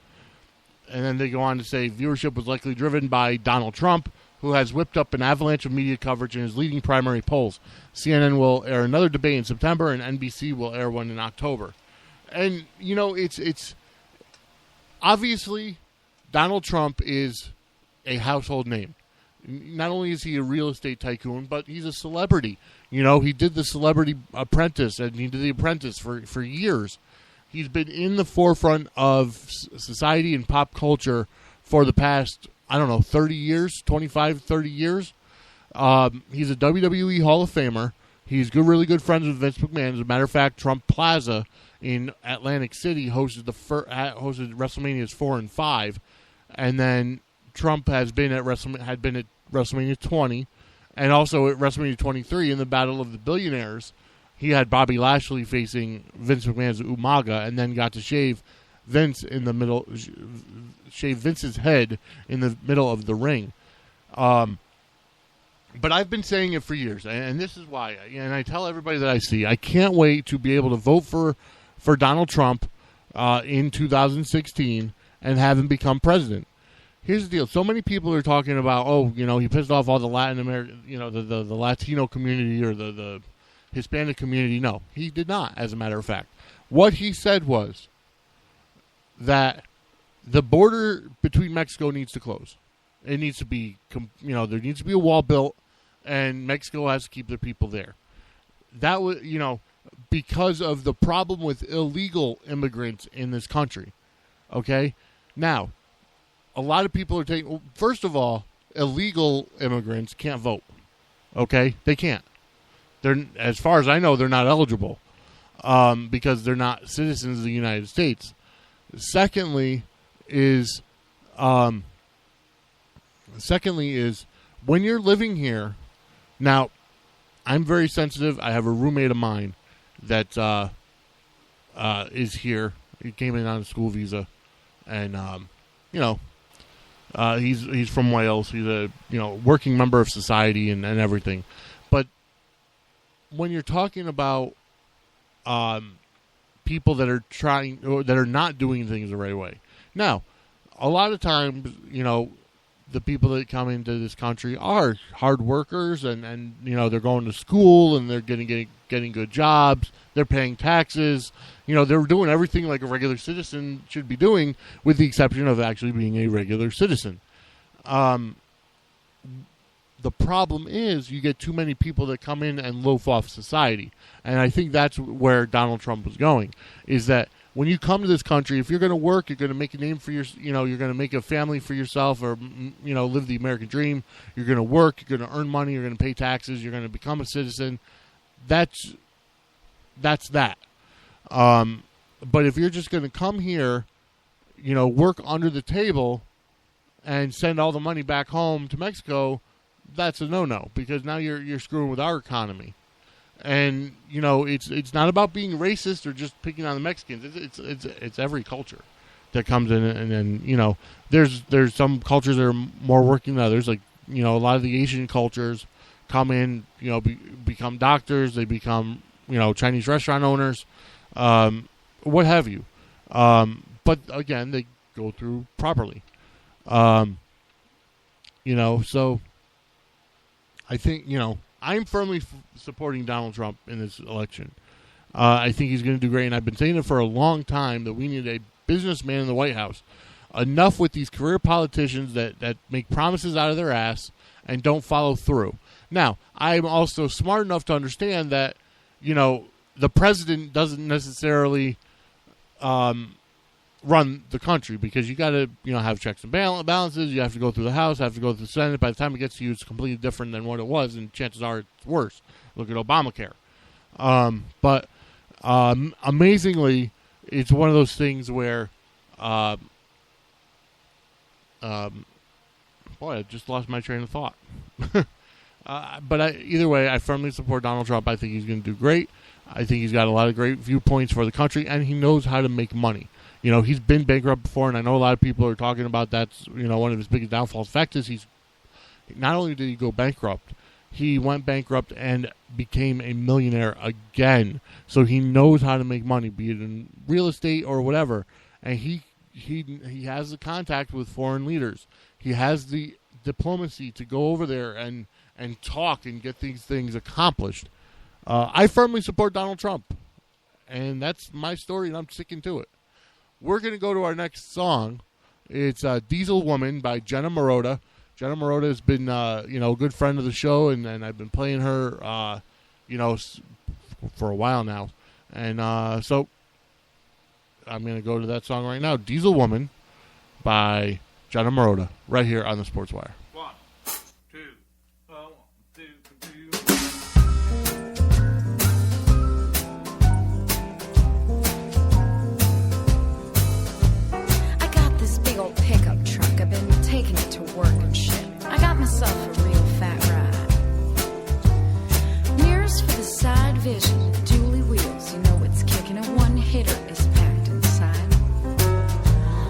And then they go on to say viewership was likely driven by Donald Trump, who has whipped up an avalanche of media coverage in his leading primary polls. CNN will air another debate in September, and NBC will air one in October. And, it's obviously Donald Trump is a household name. Not only is he a real estate tycoon, but he's a celebrity. He did the Celebrity Apprentice, and he did The Apprentice for years. He's been in the forefront of society and pop culture for the past, 30 years, 25, 30 years. He's a WWE Hall of Famer. He's really good friends with Vince McMahon. As a matter of fact, Trump Plaza in Atlantic City hosted WrestleManias 4 and 5. And then Trump had been at WrestleMania 20 and also at WrestleMania 23 in the Battle of the Billionaires. He had Bobby Lashley facing Vince McMahon's Umaga, and then got to shave Vince's head in the middle of the ring. But I've been saying it for years, and this is why. And I tell everybody that I see, I can't wait to be able to vote for Donald Trump in 2016 and have him become president. Here's the deal. So many people are talking about, he pissed off all the Latin American, the Latino community or the Hispanic community. No, he did not, as a matter of fact. What he said was that the border between Mexico needs to close. It needs to be, there needs to be a wall built, and Mexico has to keep their people there. That was, because of the problem with illegal immigrants in this country. Okay? Now, a lot of people are first of all, illegal immigrants can't vote. Okay? They can't. As far as I know, they're not eligible because they're not citizens of the United States. Secondly is when you're living here. Now, I'm very sensitive. I have a roommate of mine that is here. He came in on a school visa, and he's from Wales. He's a working member of society and everything. But when you're talking about people that are not doing things the right way, now a lot of times, the people that come into this country are hard workers, and they're going to school and they're getting good jobs. They're paying taxes. They're doing everything like a regular citizen should be doing, with the exception of actually being a regular citizen. The problem is you get too many people that come in and loaf off society. And I think that's where Donald Trump was going, is that when you come to this country, if you're going to work, you're going to make a name for you're going to make a family for yourself, or, live the American dream. You're going to work, you're going to earn money, you're going to pay taxes, you're going to become a citizen. That's that. But if you're just going to come here, work under the table and send all the money back home to Mexico, that's a no-no, because now you're screwing with our economy. And it's not about being racist or just picking on the Mexicans. It's every culture that comes in, and then there's some cultures that are more working than others. Like a lot of the Asian cultures come in, become doctors, they become Chinese restaurant owners, what have you. But again, they go through properly. So I think, I'm firmly supporting Donald Trump in this election. I think he's going to do great, and I've been saying it for a long time that we need a businessman in the White House. Enough with these career politicians that make promises out of their ass and don't follow through. Now, I'm also smart enough to understand that, the president doesn't necessarily run the country, because you got to have checks and balances. You have to go through the House, have to go through the Senate. By the time it gets to you, it's completely different than what it was, and chances are it's worse. Look at Obamacare. But amazingly, it's one of those things where boy, I just lost my train of thought. But either way, I firmly support Donald Trump. I think he's going to do great. I think he's got a lot of great viewpoints for the country, and he knows how to make money. He's been bankrupt before, and I know a lot of people are talking about that's, one of his biggest downfalls. The fact is, he's not only did he go bankrupt, he went bankrupt and became a millionaire again. So he knows how to make money, be it in real estate or whatever. And he has the contact with foreign leaders. He has the diplomacy to go over there and talk and get these things accomplished. I firmly support Donald Trump, and that's my story, and I'm sticking to it. We're going to go to our next song. It's Diesel Woman by Jenna Marotta. Jenna Marotta has been, a good friend of the show, and I've been playing her, for a while now. And so I'm going to go to that song right now, Diesel Woman by Jenna Marotta, right here on the Sportswire. 1, 2, 1, 2, 3. Pickup truck, I've been taking it to work and shit. I got myself a real fat ride. Mirrors for the side vision, dually wheels, it's kicking. A one hitter is packed inside.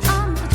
I'm a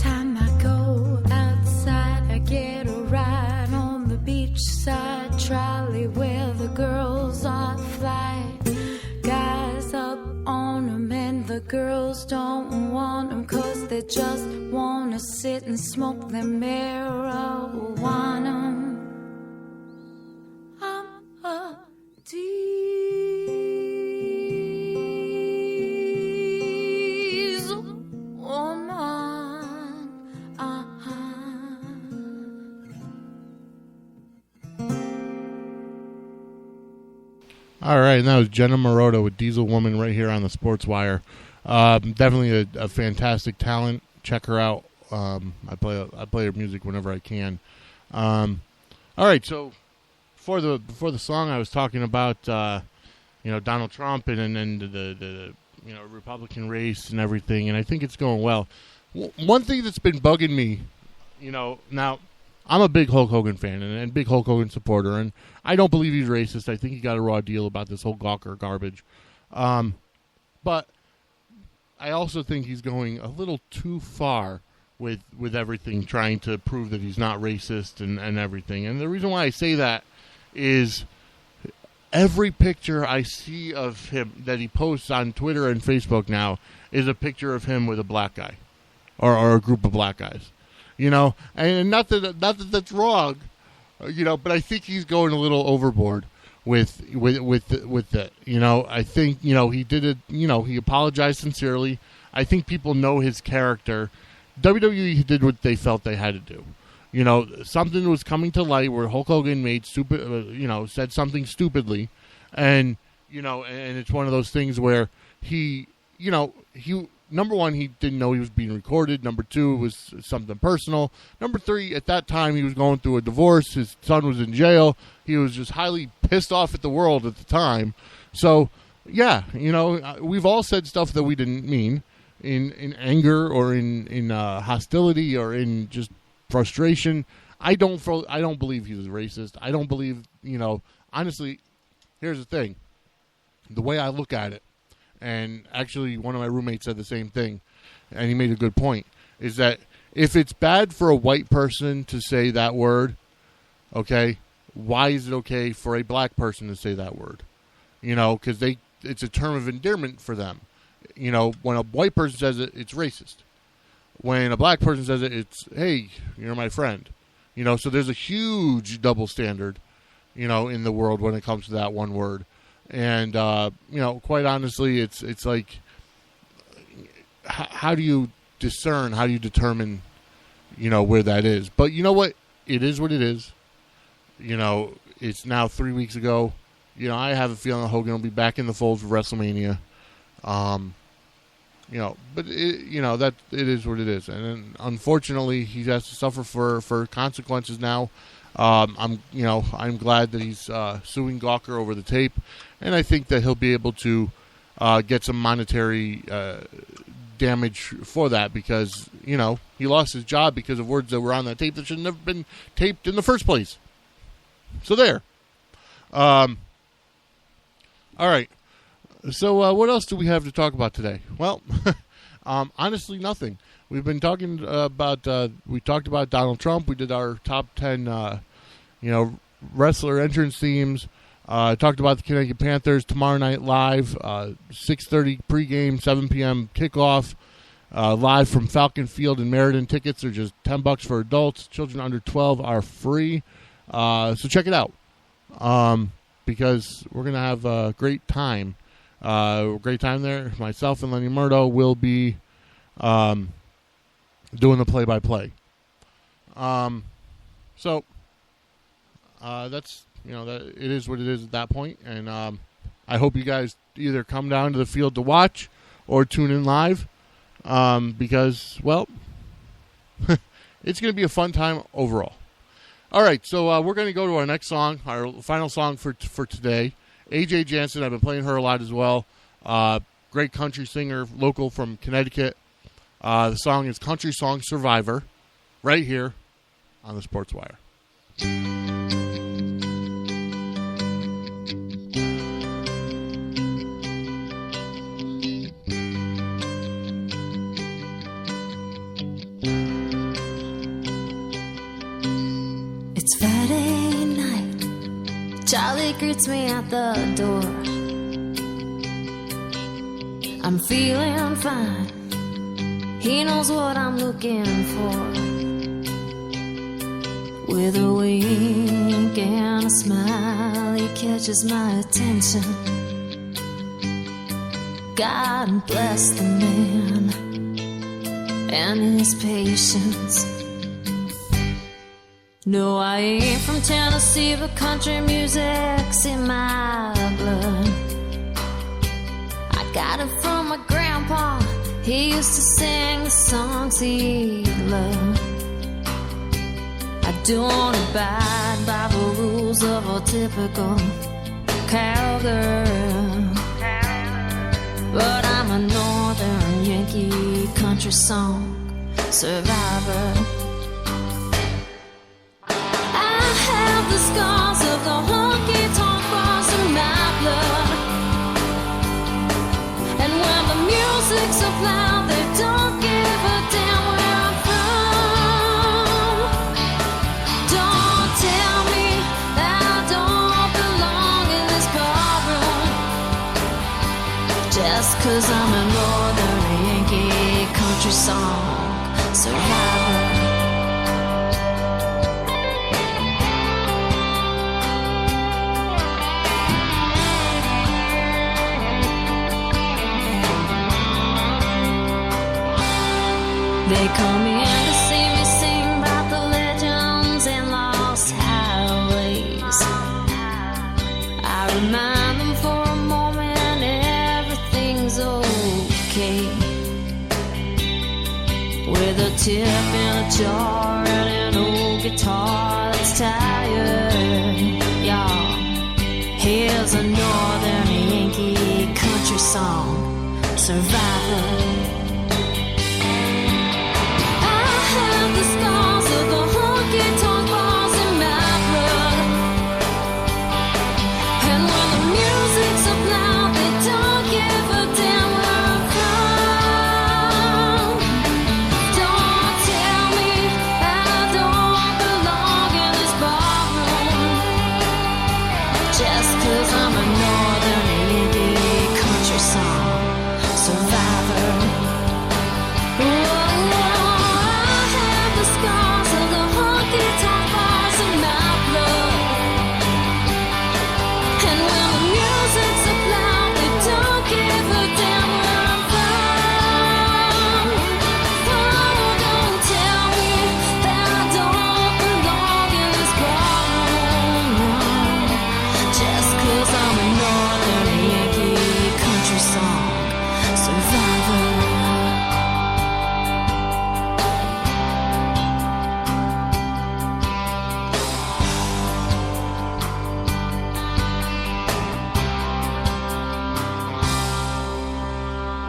time I go outside, I get a ride on the beachside trolley where the girls are flying. Guys up on them and the girls don't want them 'cause they just wanna sit and smoke their marijuana. I'm a diesel woman. All right, and that was Jenna Marotta with Diesel Woman right here on the Sportswire. Definitely a fantastic talent. Check her out. I play her music whenever I can. All right, so before the song, I was talking about Donald Trump and the Republican race and everything, and I think it's going well. One thing that's been bugging me, now I'm a big Hulk Hogan fan and big Hulk Hogan supporter, and I don't believe he's racist. I think he got a raw deal about this whole Gawker garbage. But I also think he's going a little too far with everything, trying to prove that he's not racist and everything. And the reason why I say that is every picture I see of him that he posts on Twitter and Facebook now is a picture of him with a black guy or a group of black guys. And not that that's wrong, but I think he's going a little overboard with that. I think he did it. He apologized sincerely. I think people know his character. WWE did what they felt they had to do. Something was coming to light where Hulk Hogan made said something stupidly, and and it's one of those things where he number one, he didn't know he was being recorded. Number two, it was something personal. Number three, at that time, he was going through a divorce. His son was in jail. He was just highly pissed off at the world at the time. So, yeah, we've all said stuff that we didn't mean in anger or in hostility or in just frustration. I don't believe he's a racist. I don't believe, honestly, here's the thing. The way I look at it, and actually one of my roommates said the same thing, and he made a good point, is that if it's bad for a white person to say that word, okay, why is it okay for a black person to say that word? Because it's a term of endearment for them. When a white person says it, it's racist. When a black person says it, it's, hey, you're my friend. So there's a huge double standard, in the world when it comes to that one word. And, quite honestly, it's like, how do you discern, how do you determine, where that is? But you know what? It is what it is. It's now 3 weeks ago. I have a feeling Hogan will be back in the fold for WrestleMania. But that it is what it is. And then, unfortunately, he has to suffer for consequences now. I'm glad that he's suing Gawker over the tape, and I think that he'll be able to get some monetary damage for that because he lost his job because of words that were on that tape that should have never been taped in the first place. So there. All right. So what else do we have to talk about today? Well, honestly, nothing. We've been talking about, we talked about Donald Trump. We did our top 10, wrestler entrance themes. Talked about the Connecticut Panthers tomorrow night live, 6:30 pregame, 7 p.m. kickoff, live from Falcon Field in Meriden. Tickets are just $10 for adults. Children under 12 are free. So check it out because we're going to have a great time. Great time there. Myself and Lenny Murdo will be doing the play-by-play. So that's that it is what it is at that point, and I hope you guys either come down to the field to watch or tune in live because it's going to be a fun time overall. All right, so we're going to go to our next song, our final song for today. AJ Jansen, I've been playing her a lot as well. Great country singer, local from Connecticut. The song is Country Song Survivor, right here on the Sportswire. Charlie greets me at the door. I'm feeling fine. He knows what I'm looking for. With a wink and a smile, he catches my attention. God bless the man and his patience. No, I ain't from Tennessee, but country music's in my blood. I got it from my grandpa. He used to sing the songs he loved. I don't abide by the rules of a typical cowgirl, but I'm a northern Yankee country song survivor. The scars of the honky-tonk bars in my blood. And when the music's so loud, they don't give a damn where I'm from. Don't tell me that I don't belong in this ballroom, just 'cause I'm a northern Yankee country song survivor. They come in to see me sing about the legends and lost highways. I remind them for a moment everything's okay. With a tip in a jar and an old guitar that's tired, y'all. Here's a northern Yankee country song survivor. The scars of the honky-tonk bars in my blood. And when the music's so loud, they don't give a damn where I'm from. Don't tell me I don't belong in this ballroom, just 'cause I'm a northern Yankee country song survivor. Whoa.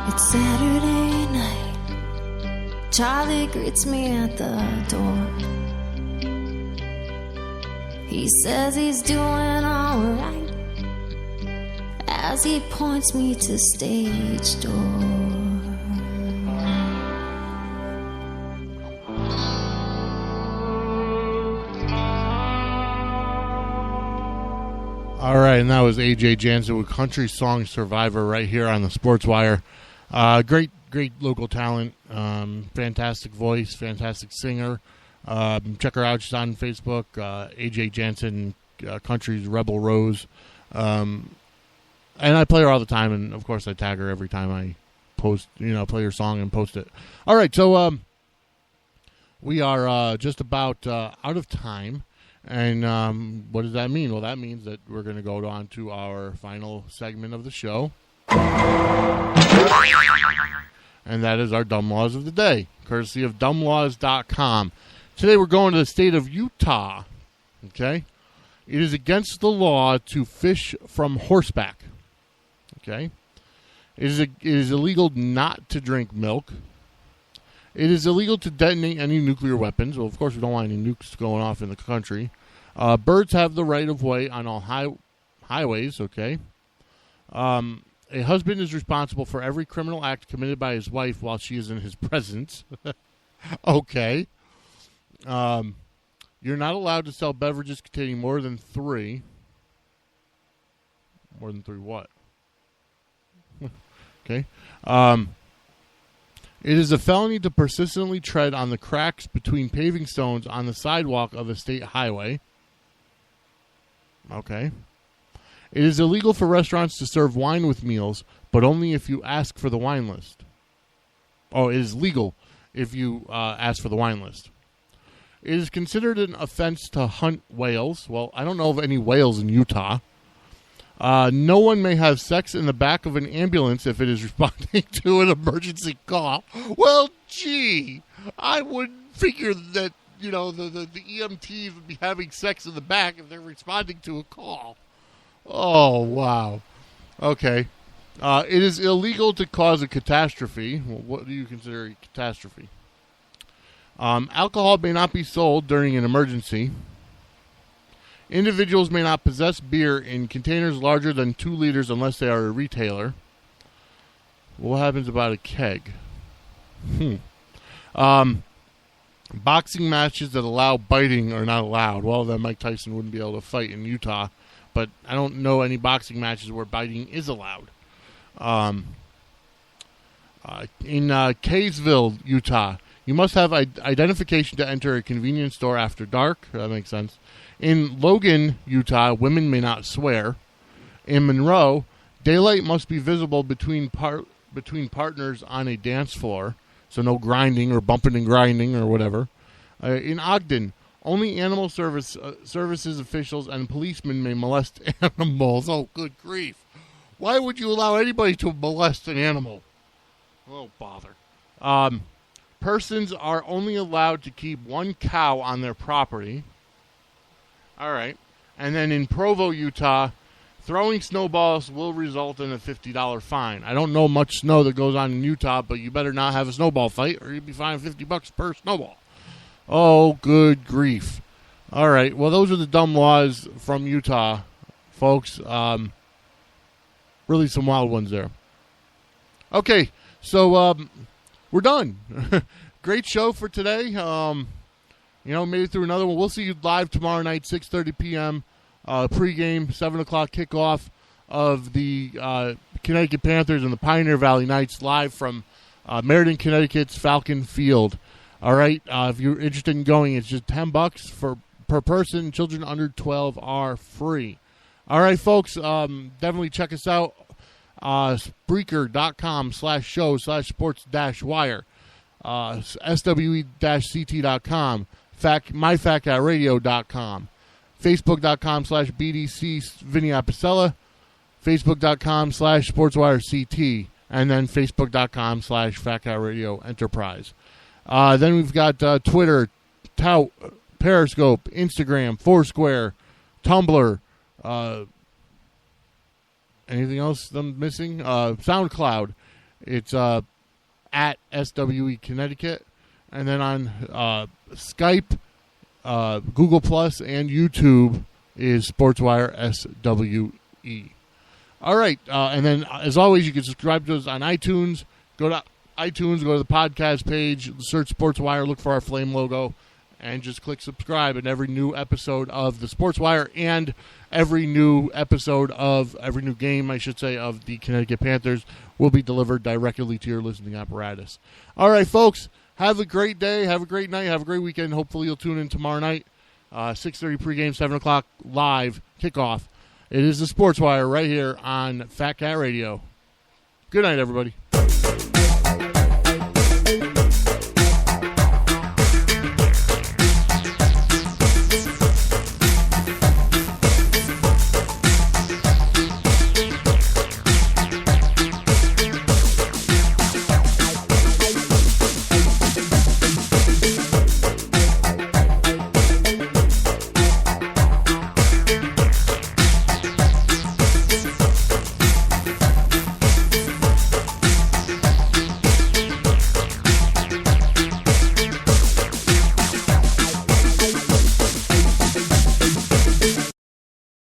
It's Saturday night. Charlie greets me at the door. He says he's doing alright as he points me to stage door. All right, and that was A.J. Jansen with Country Song Survivor right here on the Sportswire. Great local talent, fantastic voice, fantastic singer. Check her out. She's on Facebook, A.J. Jansen, Country's Rebel Rose. And I play her all the time, and of course I tag her every time I post, play her song and post it. All right, so we are just about out of time. And what does that mean? Well, that means that we're going to go on to our final segment of the show. And that is our Dumb Laws of the Day, courtesy of dumblaws.com. Today we're going to the state of Utah. Okay? It is against the law to fish from horseback. Okay? It is illegal not to drink milk. It is illegal to detonate any nuclear weapons. Well, of course, we don't want any nukes going off in the country. Birds have the right of way on all highways, okay? A husband is responsible for every criminal act committed by his wife while she is in his presence. Okay. You're not allowed to sell beverages containing more than 3. More than 3 what? Okay. It is a felony to persistently tread on the cracks between paving stones on the sidewalk of a state highway. Okay. It is illegal for restaurants to serve wine with meals, but only if you ask for the wine list. Oh, it is legal if you ask for the wine list. It is considered an offense to hunt whales. Well, I don't know of any whales in Utah. No one may have sex in the back of an ambulance if it is responding to an emergency call. Well, gee, I would figure that, the EMTs would be having sex in the back if they're responding to a call. Oh, wow. Okay. It is illegal to cause a catastrophe. Well, what do you consider a catastrophe? Alcohol may not be sold during an emergency. Individuals may not possess beer in containers larger than 2 liters unless they are a retailer. What happens about a keg? Boxing matches that allow biting are not allowed. Well, then Mike Tyson wouldn't be able to fight in Utah, but I don't know any boxing matches where biting is allowed. In Kaysville, Utah, you must have identification to enter a convenience store after dark. That makes sense. In Logan, Utah, women may not swear. In Monroe, daylight must be visible between partners on a dance floor, so no grinding or bumping and grinding or whatever. In Ogden, only animal services officials and policemen may molest animals. Oh, good grief. Why would you allow anybody to molest an animal? Oh, bother. Persons are only allowed to keep 1 cow on their property. All right. And then in Provo, Utah, throwing snowballs will result in a $50 fine. I don't know much snow that goes on in Utah, but you better not have a snowball fight or you'll be fined $50 per snowball. Oh, good grief. All right. Well, those are the dumb laws from Utah, folks. Really some wild ones there. Okay. So we're done. Great show for today. Made it through another one. We'll see you live tomorrow night, 6:30 p.m. Pregame, 7 o'clock kickoff of the Connecticut Panthers and the Pioneer Valley Knights live from Meriden, Connecticut's Falcon Field. All right. If you're interested in going, it's just $10 per person. Children under 12 are free. All right, folks. Definitely check us out. Spreaker.com/show/sports-wire. SWE-CT.com. myfatcatradio.com. Facebook.com/BDC Vinny Apicella. Facebook.com/SportswireCT. And then Facebook.com/FatCatRadio Enterprise. Then we've got Twitter, Tout, Periscope, Instagram, Foursquare, Tumblr. Anything else I'm missing? SoundCloud. It's at SWE Connecticut. And then on Skype, Google Plus, and YouTube is Sportswire SWE. All right. And then, as always, you can subscribe to us on iTunes. Go to iTunes, go to the podcast page, search Sportswire, look for our flame logo, and just click subscribe. And every new episode of the Sportswire and every new game, I should say, of the Connecticut Panthers will be delivered directly to your listening apparatus. All right, folks. Have a great day. Have a great night. Have a great weekend. Hopefully you'll tune in tomorrow night. 6:30 pregame, 7 o'clock live kickoff. It is the Sportswire right here on Fat Cat Radio. Good night, everybody.